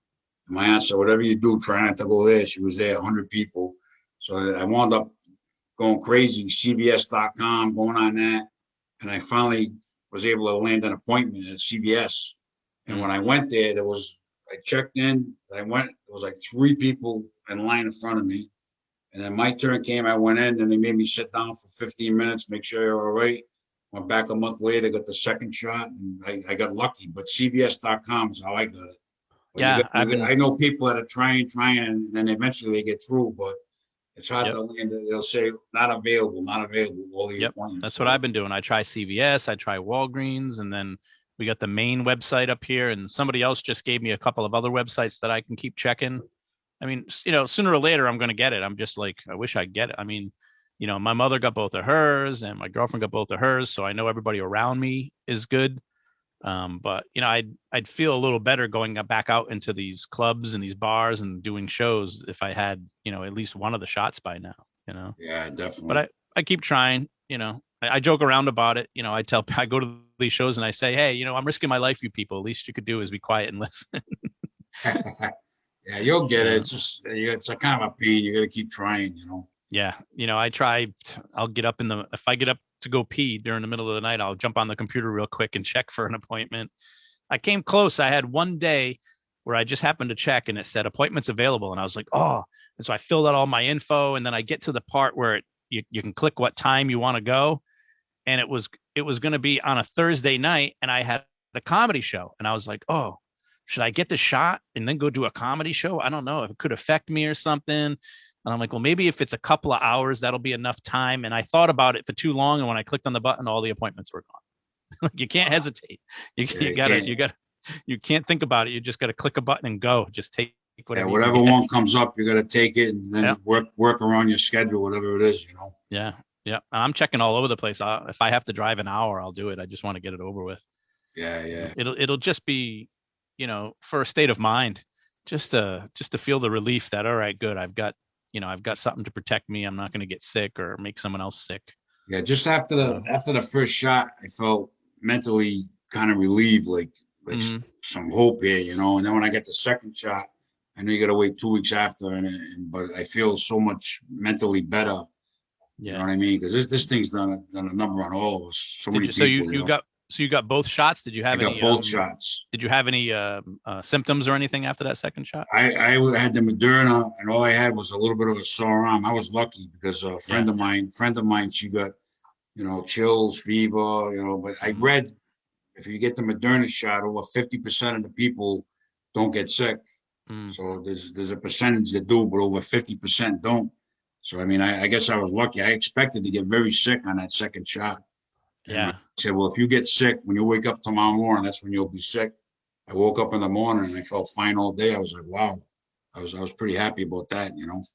And my aunt said, whatever you do, try not to go there. She was there, 100 people. So I wound up going crazy, CBS.com, going on that. And I finally was able to land an appointment at CBS. And when I went there, I checked in, I went, there was like three people in line in front of me. And then my turn came, I went in, and they made me sit down for 15 minutes, make sure you're all right. Went back a month later, got the second shot, and I got lucky. But CBS.com is how I got it. But Yeah, I've been. I know people that are trying, and then eventually they get through, but it's hard Yep. to land. They'll say not available, all the Yep. appointments. That's what So I've been doing. I try CVS, I try Walgreens, and then we got the main website up here. And somebody else just gave me a couple of other websites that I can keep checking. I mean, sooner or later I'm going to get it. I'm just like, I wish I'd get it. I mean, my mother got both of hers, and my girlfriend got both of hers, so I know everybody around me is good. But I'd feel a little better going back out into these clubs and these bars and doing shows if I had at least one of the shots by now. yeah, But definitely. I keep trying. I joke around about it. I go to these shows and I say, hey, I'm risking my life, you people. At least you could do is be quiet and listen. Yeah, you'll get it. uh, It's just it's a kind of a pain. You got to keep trying. yeah, I try. I'll get up if I get up to go pee during the middle of the night, I'll jump on the computer real quick and check for an appointment. I came close. I had one day where I just happened to check and it said appointments available, and I was like, oh. And so I filled out all my info, and then I get to the part where you can click what time you want to go, and it was going to be on a Thursday night, and I had the comedy show, and I was like, oh, should I get the shot and then go do a comedy show? I don't know if it could affect me or something. And I'm like, well, maybe if it's a couple of hours, that'll be enough time. And I thought about it for too long, and when I clicked on the button, all the appointments were gone. You can't Uh, hesitate. You, yeah, you you gotta can't. you gotta you can't think about it. You just gotta click a button and go. Just take Yeah, whatever you can whatever get. one comes up, you got to take it and Yeah, then work around your schedule, whatever it is. yeah, yeah. I'm checking all over the place. If I have to drive an hour, I'll do it. I just want to get it over with. Yeah, yeah, It'll just be, for a state of mind, just to feel the relief that all right, good. I've got something to protect me. I'm not going to get sick or make someone else sick. yeah. Just after the Uh, after the first shot, I felt mentally kind of relieved, like mm, some hope here. And then when I get the second shot, I know you got to wait 2 weeks after, but I feel so much mentally better. You know yeah. what I mean? Because this thing's done a number on all of us. So Did many you? So you people. you got so you got both shots? I got both shots. Did you have any symptoms or anything after that second shot? I had the Moderna, and all I had was a little bit of a sore arm. I was lucky because a Yeah. friend of mine, she got chills, fever. But I Hmm. read if you get the Moderna shot, over 50% of the people don't get sick. Mm, So there's a percentage that do, but over 50% don't. So I mean, I guess I was lucky. I expected to get very sick on that second shot. And I yeah. said, well, if you get sick, when you wake up tomorrow morning, that's when you'll be sick. I woke up in the morning and I felt fine all day. I was like, wow. I was pretty happy about that.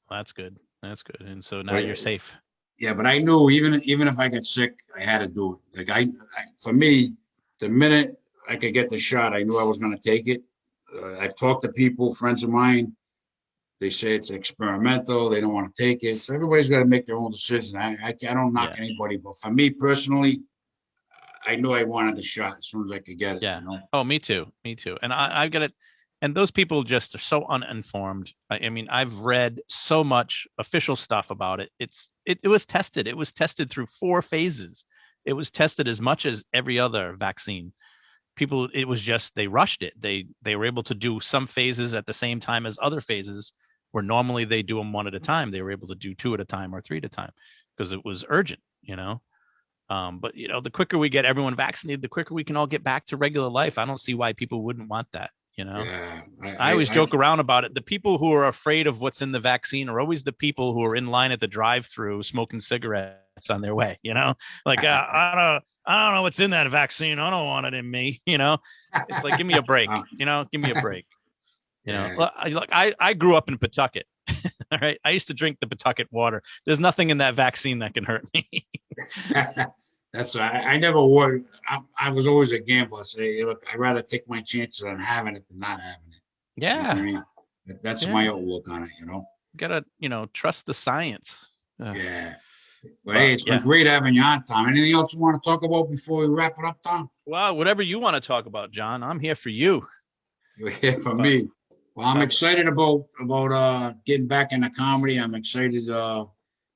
That's good. That's good. And so now you're But safe. yeah, but I knew even if I get sick, I had to do it. Like for me, the minute I could get the shot, I knew I was going to take it. I've talked to people, friends of mine. They say it's experimental. They don't want to take it. So everybody's got to make their own decision. I don't knock Yeah. anybody, but for me personally, I knew I wanted the shot as soon as I could get it. Yeah. Oh, me too. Me too. And I've got it. And those people just are so uninformed. I mean, I've read so much official stuff about it. It was tested. It was tested through 4 phases. It was tested as much as every other vaccine. People, it was just they rushed it. They were able to do some phases at the same time as other phases, where normally they do them one at a time. They were able to do two at a time or three at a time because it was urgent. But the quicker we get everyone vaccinated, the quicker we can all get back to regular life. I don't see why people wouldn't want that. Yeah, I always joke around about it. The people who are afraid of what's in the vaccine are always the people who are in line at the drive-through smoking cigarettes on their way, like I don't know what's in that vaccine. I don't want it in me, It's like, give me a break, give me a break. Yeah. Look, I grew up in Pawtucket. All right. I used to drink the Pawtucket water. There's nothing in that vaccine that can hurt me. That's I never worried. I was always a gambler. I say, look, I'd rather take my chances on having it than not having it. You know what I Yeah. mean? That's my Yeah. outlook on it. Gotta, trust the science. Yeah. Well, hey, But it's been yeah. great having you on, Tom. Anything else you want to talk about before we wrap it up, Tom? Well, whatever you want to talk about, John, I'm here for you. You're here for But me. Well, I'm excited about getting back into comedy. I'm excited.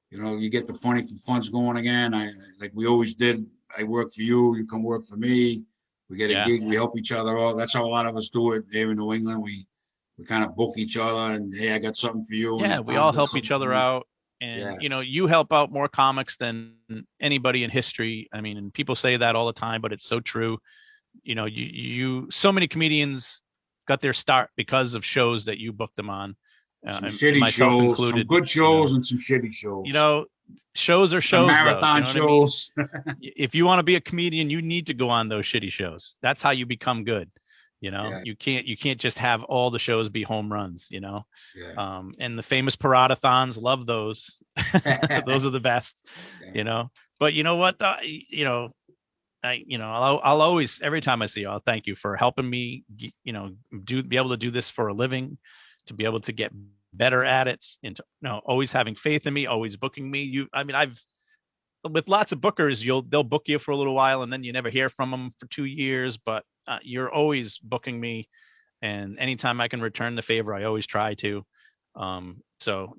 You get the funny for funds going again. I like we always did. I work for you. You come work for me. We get a yeah. gig. We help each other out. That's how a lot of us do it here in New England. We kind of book each other, and hey, I got something for you. Yeah, And we Tom's all got help each something for other me. out. And Yeah. you help out more comics than anybody in history. I mean, and people say that all the time, but it's so true. You so many comedians got their start because of shows that you booked them on, Some and shitty myself shows, some included. good shows, and some shitty shows. Shows are Some shows, though. You marathon know what I mean? shows. If you want to be a comedian, you need to go on those shitty shows. That's how you become good. Yeah. You can't just have all the shows be home runs. Yeah. And the famous Perrotta-thons, love those. Those are the best. Yeah. But you know what? I'll always, every time I see you, I'll thank you for helping me, be able to do this for a living, to be able to get better at it, and to, always having faith in me, always booking me. I've with lots of bookers, they'll book you for a little while and then you never hear from them for 2 years, but you're always booking me, and anytime I can return the favor, I always try to. So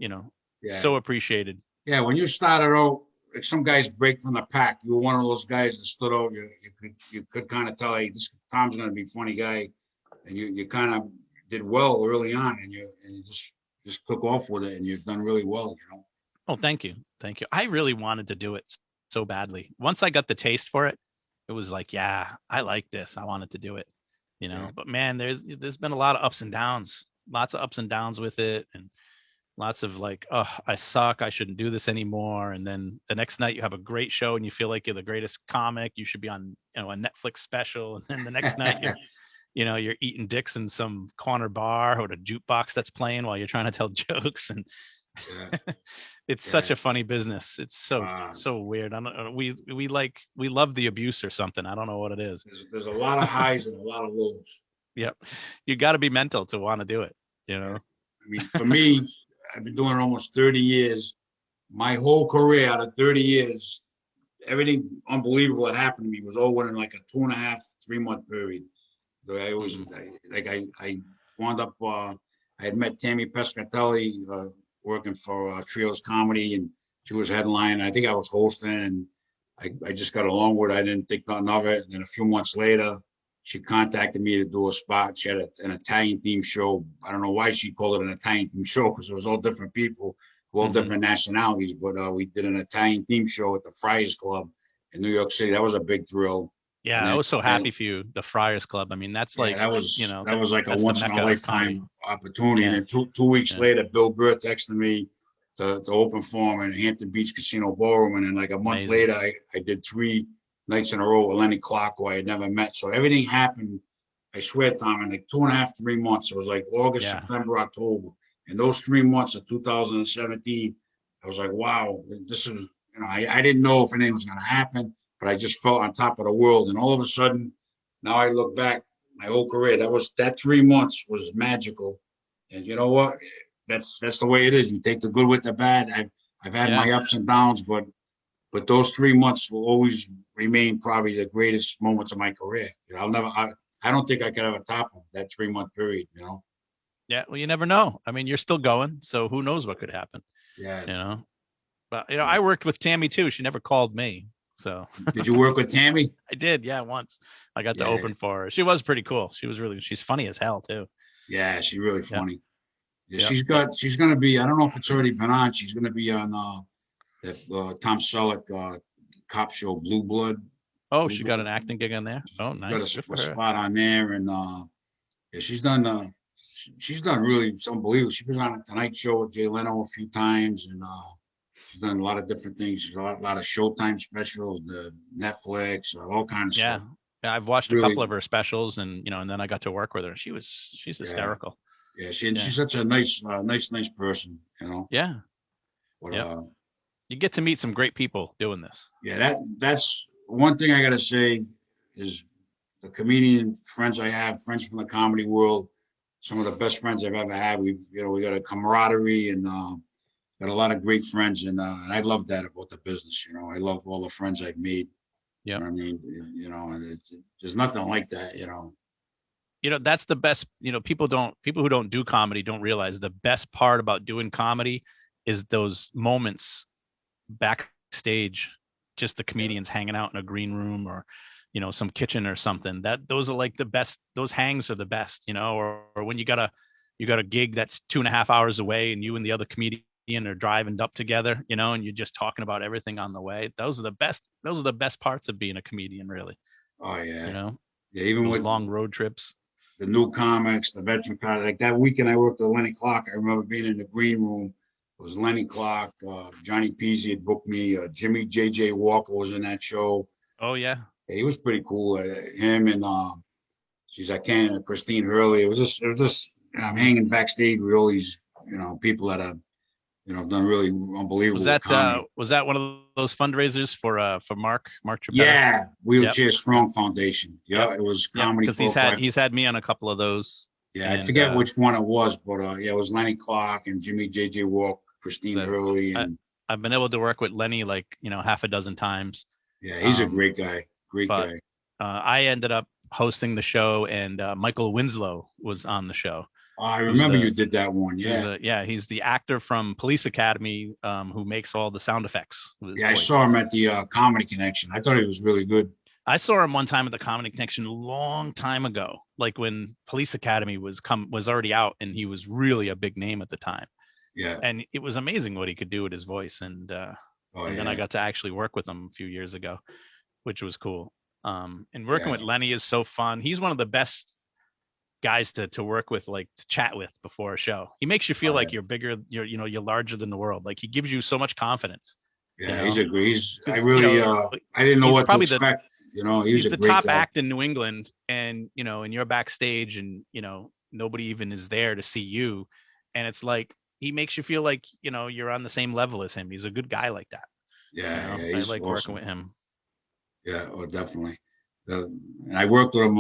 Yeah. so appreciated. Yeah. When you started out, like some guys break from the pack. You were one of those guys that stood out. You could kind of tell, hey, this Tom's going to be a funny guy, and you kind of did well early on, and you just took off with it, and you've done really well. Oh, thank you. Thank you. I really wanted to do it so badly. Once I got the taste for it, it was like, yeah, I like this. I wanted to do it, Yeah. But man, there's been a lot of ups and downs, lots of ups and downs with it, and lots of like, oh, I suck. I shouldn't do this anymore. And then the next night you have a great show and you feel like you're the greatest comic. You should be on, a Netflix special. And then the next night you're eating dicks in some corner bar or a jukebox that's playing while you're trying to tell jokes. And Yeah. it's Yeah. such a funny business. It's so weird. I don't know. We love the abuse or something. I don't know what it is. There's a lot of highs and a lot of lows. Yep. You got to be mental to want to do it. Yeah. I mean, for me, I've been doing it almost 30 years. My whole career, out of 30 years, everything unbelievable that happened to me was all within like a 2.5, 3 month period. So I always I wound up. I had met Tammy Pescatelli working for Trios Comedy, and she was headlining. I think I was hosting, and I just got along with her. I didn't think nothing of it. And then a few months later, she contacted me to do a spot. She had an Italian themed show. I don't know why she called it an Italian themed show, because it was all different people, all different nationalities. But we did an Italian themed show at the Friars Club in New York City. That was a big thrill. Yeah, I was so happy for you, the Friars Club. I mean, that's like, that was like a that's once in a lifetime opportunity. Yeah. And then 2 weeks later, Bill Burr texted me to open for him in Hampton Beach Casino Ballroom. And then like a month later, I did 3 nights in a row with Lenny Clark, who I had never met. So everything happened, I swear, Tom, in like 2.5, 3 months. It was like August, September, October. And those 3 months of 2017, I was like, wow, this is, I didn't know if anything was going to happen, but I just felt on top of the world. And all of a sudden, now I look back, my whole career, that 3 months was magical. And you know what? That's the way it is. You take the good with the bad. I've had my ups and downs, but those 3 months will always remain probably the greatest moments of my career. I don't think I could ever top them, that 3 month period. Yeah, well, you never know. I mean, you're still going, so who knows what could happen? Yeah. But I worked with Tammy too. She never called me. So did you work with Tammy? I did, yeah, once. I got to open for her. She was pretty cool. She's funny as hell too. Yeah, she's really funny. Yeah, Yep. she's gonna be, I don't know if it's already been on. She's gonna be on that Tom Selleck cop show, Blue Blood. Oh, she got an acting gig on there. Oh, nice. Got a spot on there, and she's done really, it's unbelievable. She was on a Tonight Show with Jay Leno a few times, and She's done a lot of different things. A lot of Showtime specials, the Netflix, all kinds of Yeah. stuff. Yeah, I've watched a Really, couple of her specials, and and then I got to work with her. She's yeah, hysterical. yeah. She's Yeah. such a nice person. Yeah. But Yep. You get to meet some great people doing this. yeah, that's one thing I gotta say is the comedian friends I have, friends from the comedy world, some of the best friends I've ever had. We got a camaraderie and got a lot of great friends, and I love that about the business. I love all the friends I've made. You Yep. know what I mean? And there's nothing like that. That's the best. People who don't do comedy don't realize the best part about doing comedy is those moments backstage, just the Yeah. comedians hanging out in a green room or some kitchen or something. That those are like the best. Those hangs are the best. Or when you got a gig that's 2.5 hours away and you and the other comedian are driving up together, and you're just talking about everything on the way. Those are the best parts of being a comedian, really. Oh you yeah, know yeah. Even those with long road trips. the new comics, the veteran comics, like that weekend I worked with Lenny Clark. I remember being in the green room. It was Lenny Clark, Johnny Peasy had booked me. Jimmy J.J. Walker was in that show. Oh yeah. Yeah, he was pretty cool. Him and she's I can't Christine Hurley. It was just I'm Hmm. hanging backstage with all these people that have done really Was unbelievable with that comedy. one of those fundraisers for Mark Geppetta? Yeah, Yep. Wheelchair Yep. Strong Foundation. Yep. Yeah, it was Yep. comedy Because he's for had five. he's had me on a couple of those, Yeah, I and forget which one it was, but yeah, it was Lenny Clark and Jimmy J.J. Walk, Christine I've, Hurley, I, and I've been able to work with Lenny like half a dozen times. yeah, he's a Um, great guy. Great but guy. I ended up hosting the show, and Michael Winslow was on the show. I Who's remember the you did that one. who's Yeah, he's the actor from Police Academy, who makes all the sound effects with his yeah, I voice. saw him at the Comedy Connection. I thought he was really good. I saw him one time at the Comedy Connection a long time ago, like when Police Academy was already out, and he was really a big name at the time. Yeah. And it was amazing what he could do with his voice. Oh And then I yeah. got to actually work with him a few years ago, which was cool. And working Yeah. with Lenny is so fun. He's one of the best guys to work with, like to chat with before a show. He makes you feel Oh like yeah. you're bigger, you're larger than the world. Like he gives you so much confidence, you Yeah. He's know, a great. I because really. I didn't know he's what to probably the expect. He was he's a the great top guy. act in New England, and and you're backstage, and nobody even is there to see you, and it's like he makes you feel like you're on the same level as him. He's a good guy like that. Yeah. Yeah. I He's like working awesome. with him. Yeah. Oh, definitely. And I worked with him.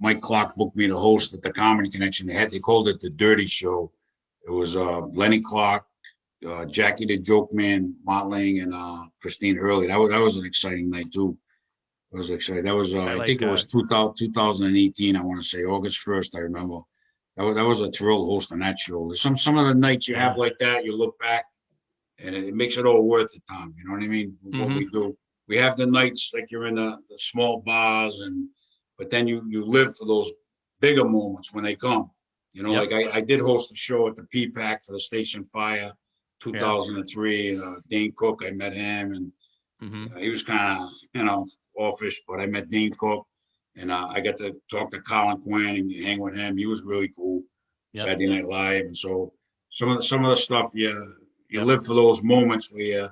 Mike Clark booked me to host at the Comedy Connection. They called it the Dirty Show. It was Lenny Clark, Jackie the Joke Man, Mott Lang, and Christine Hurley. That was an exciting night too. It was exciting. That was I I think like it was 2018. I want to say August 1st. I remember. That was a thrill hosting that show. Some of the nights you have yeah. like that, you look back and it makes it all worth the time. You know what I mean? What Hmm. we do. We have the nights like you're in the small bars but then you live for those bigger moments when they come. Yep. Like I did host a show at the P-PAC for the Station Fire, Yeah. 2003. Dane Cook, I met him, and Hmm. he was kind of offish, but I met Dane Cook, and I got to talk to Colin Quinn and hang with him. He was really cool. Yep. Saturday Night Live, and so some of the stuff you Yep. live for those moments where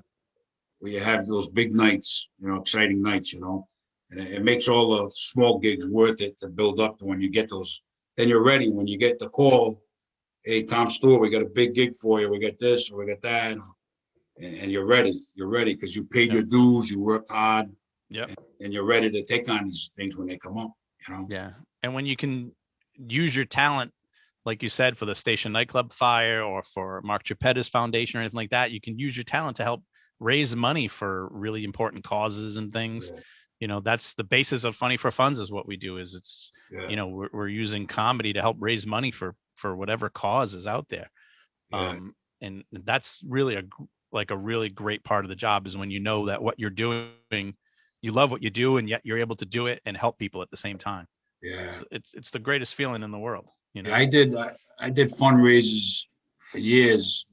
you have those big nights, exciting nights, and it makes all the small gigs worth it to build up to when you get those. Then you're ready when you get the call. Hey, Tom Stewart, we got a big gig for you. We got this or we got that, and you're ready. You're ready because you paid Yep. your dues, you worked hard, Yep. and you're ready to take on these things when they come up. Yeah. And when you can use your talent, like you said, for the Station Nightclub Fire or for Mark Geppetta's foundation or anything like that, you can use your talent to help raise money for really important causes and things. Yeah, That's the basis of Funny for Funds is what we do. Is it's yeah, we're using comedy to help raise money for whatever cause is out there. yeah, And that's really like a really great part of the job is when you know that what you're doing, you love what you do, and yet you're able to do it and help people at the same time. yeah. It's the greatest feeling in the world. Yeah, I did fundraisers for years.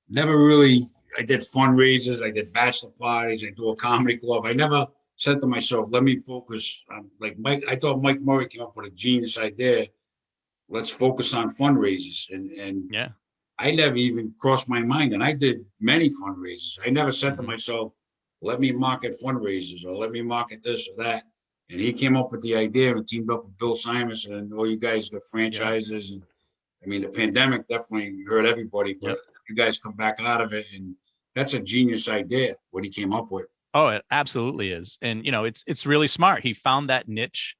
Never really. I did fundraisers. I did bachelor parties. I do a comedy club. I never said to myself, "Let me focus on like Mike." I thought Mike Murray came up with a genius idea. Let's focus on fundraisers, and Yeah. I never even crossed my mind, and I did many fundraisers. I never said to Mhm. myself, "Let me market fundraisers," or "Let me market this or that." And he came up with the idea and teamed up with Bill Simonson, and all you guys got Yeah. franchises. And I mean, the pandemic definitely hurt everybody, but Yep. you guys come back out of it, and that's a genius idea what he came up with. Oh, it absolutely is. And it's really smart. He found that niche,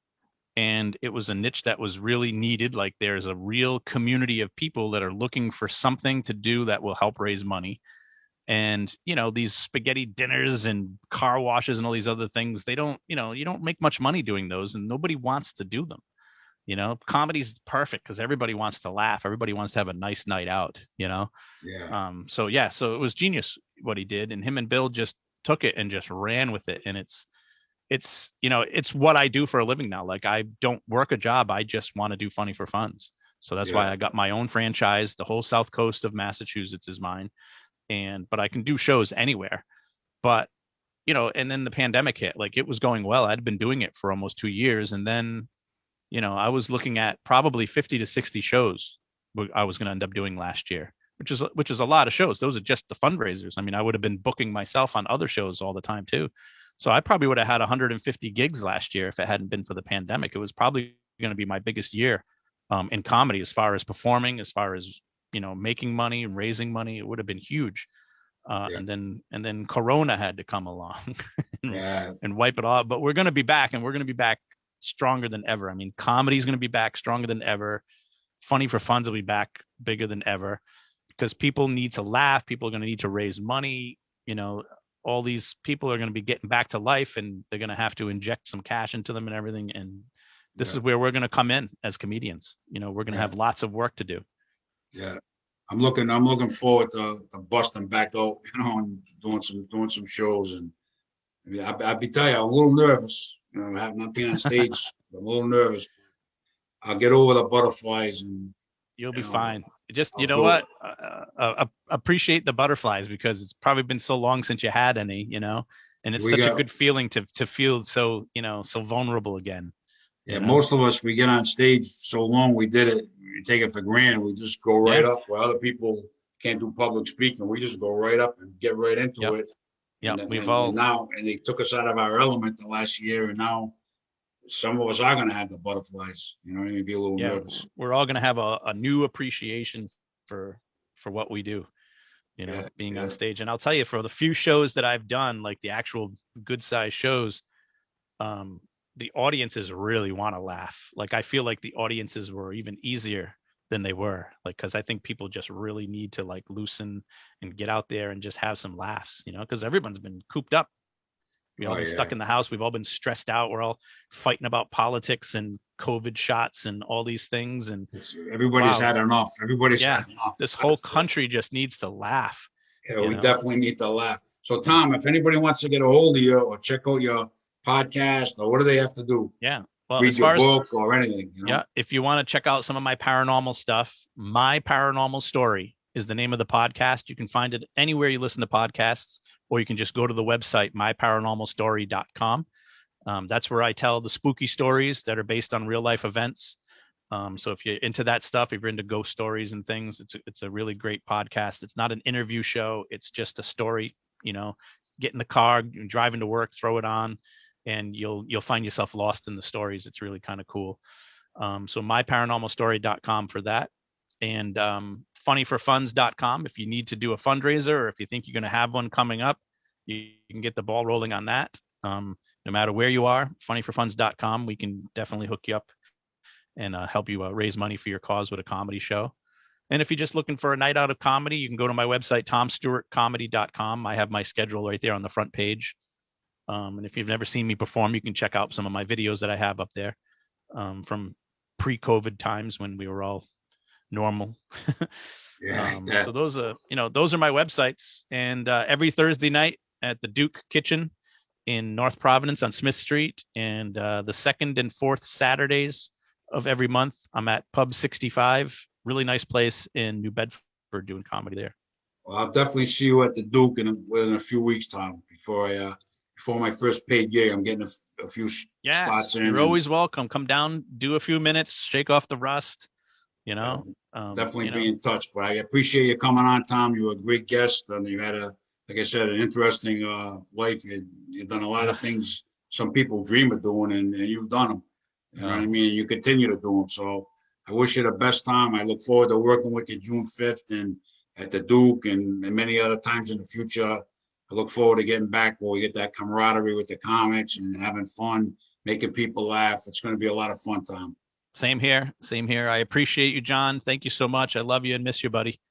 and it was a niche that was really needed. Like there's a real community of people that are looking for something to do that will help raise money. And these spaghetti dinners and car washes and all these other things, they don't, you don't make much money doing those, and nobody wants to do them. Comedy's perfect because everybody wants to laugh, everybody wants to have a nice night out. Yeah, So yeah, so it was genius what he did, and him and Bill just took it and just ran with it. And it's what I do for a living now. Like, I don't work a job, I just want to do funny for funds. So that's why yeah, I got my own franchise. The whole south coast of Massachusetts is mine. But I can do shows anywhere. But and then the pandemic hit. Like, it was going well, I'd been doing it for almost 2 years, and then I was looking at probably 50 to 60 shows I was going to end up doing last year, which is a lot of shows. Those are just the fundraisers. I mean, I would have been booking myself on other shows all the time too. So I probably would have had 150 gigs last year if it hadn't been for the pandemic. It was probably going to be my biggest year in comedy, as far as performing, as far as making money and raising money. It would have been huge. yeah, And then Corona had to come along and, yeah, and wipe it all. But we're going to be back, and we're going to be back stronger than ever. I mean, comedy's going to be back stronger than ever. Funny for Funds will be back bigger than ever, because people need to laugh. People are going to need to raise money. You know, all these people are going to be getting back to life, and they're going to have to inject some cash into them and everything. And this yeah, is where we're going to come in as comedians. We're going to yeah, have lots of work to do. yeah. I'm looking forward to busting back out, and doing some shows. And I mean, I'll be telling you, I'm a little nervous, having not been on stage. I'm a little nervous. I'll get over the butterflies, and You'll be you know, fine. Just, I'll do it. what? Appreciate the butterflies, because it's probably been so long since you had any, and it's We such a got good feeling to feel so, so vulnerable again, Yeah, you know? most of us, we get on stage so long, we did it, we take it for granted. We just go right Yeah. up where other people can't do public speaking. We just go right up and get right into Yep. it. Yep. We've And all, now, and they took us out of our element the last year. And now some of us are going to have the butterflies, and be a little yeah, nervous. we're all going to have a new appreciation for, what we do, Yeah, being on yeah, stage. And I'll tell you, for the few shows that I've done, like the actual good size shows, um, the audiences really want to laugh. Like, I feel like the audiences were even easier than they were, like, because I think people just really need to, like, loosen and get out there and just have some laughs, because everyone's been cooped up. We all oh been stuck yeah. in the house. We've all been stressed out. We're all fighting about politics and COVID shots and all these things. And Everybody's wow, had enough. Everybody's yeah, had enough. this whole country just needs to laugh, Yeah, you we know? definitely need to laugh. So, Tom, if anybody wants to get a hold of you or check out your podcast, or what do they have to do? Yeah. Well, Read as your far as, book or anything. yeah, if you want to check out some of my paranormal stuff, My Paranormal Story is the name of the podcast. You can find it anywhere you listen to podcasts, or you can just go to the website, myparanormalstory.com. That's where I tell the spooky stories that are based on real life events. So if you're into that stuff, if you're into ghost stories and things, it's a really great podcast. It's not an interview show. It's just a story. Get in the car, driving to work, throw it on, and you'll find yourself lost in the stories. It's really kind of cool. So myparanormalstory.com for that. And funnyforfunds.com if you need to do a fundraiser, or if you think you're going to have one coming up, you can get the ball rolling on that. No matter where you are, funnyforfunds.com, we can definitely hook you up and help you raise money for your cause with a comedy show. And if you're just looking for a night out of comedy, you can go to my website, tomstewartcomedy.com. I have my schedule right there on the front page. And if you've never seen me perform, you can check out some of my videos that I have up there from pre-COVID times when we were all normal. Yeah, yeah. So those are my websites. And every Thursday night at the Duke Kitchen in North Providence on Smith Street, and the second and fourth Saturdays of every month, I'm at Pub 65. Really nice place in New Bedford, doing comedy there. Well, I'll definitely see you at the Duke within a few weeks, Tom. Before my first paid gig, I'm getting a few Yeah, spots in, you're and always welcome. Come down, do a few minutes, shake off the rust. You Yeah, know, definitely you know, be in touch. But I appreciate you coming on, Tom. You were a great guest, and you had like I said, an interesting life. You've done a lot of things some people dream of doing, and you've done them. You know what I mean? And you continue to do them. So I wish you the best, Tom. I look forward to working with you June 5th and at the Duke and many other times in the future. I look forward to getting back where we get that camaraderie with the comics and having fun, making people laugh. It's going to be a lot of fun, Tom. Same here. Same here. I appreciate you, John. Thank you so much. I love you and miss you, buddy.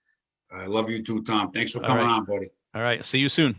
I love you too, Tom. Thanks for All coming right. on, buddy. All right. See you soon.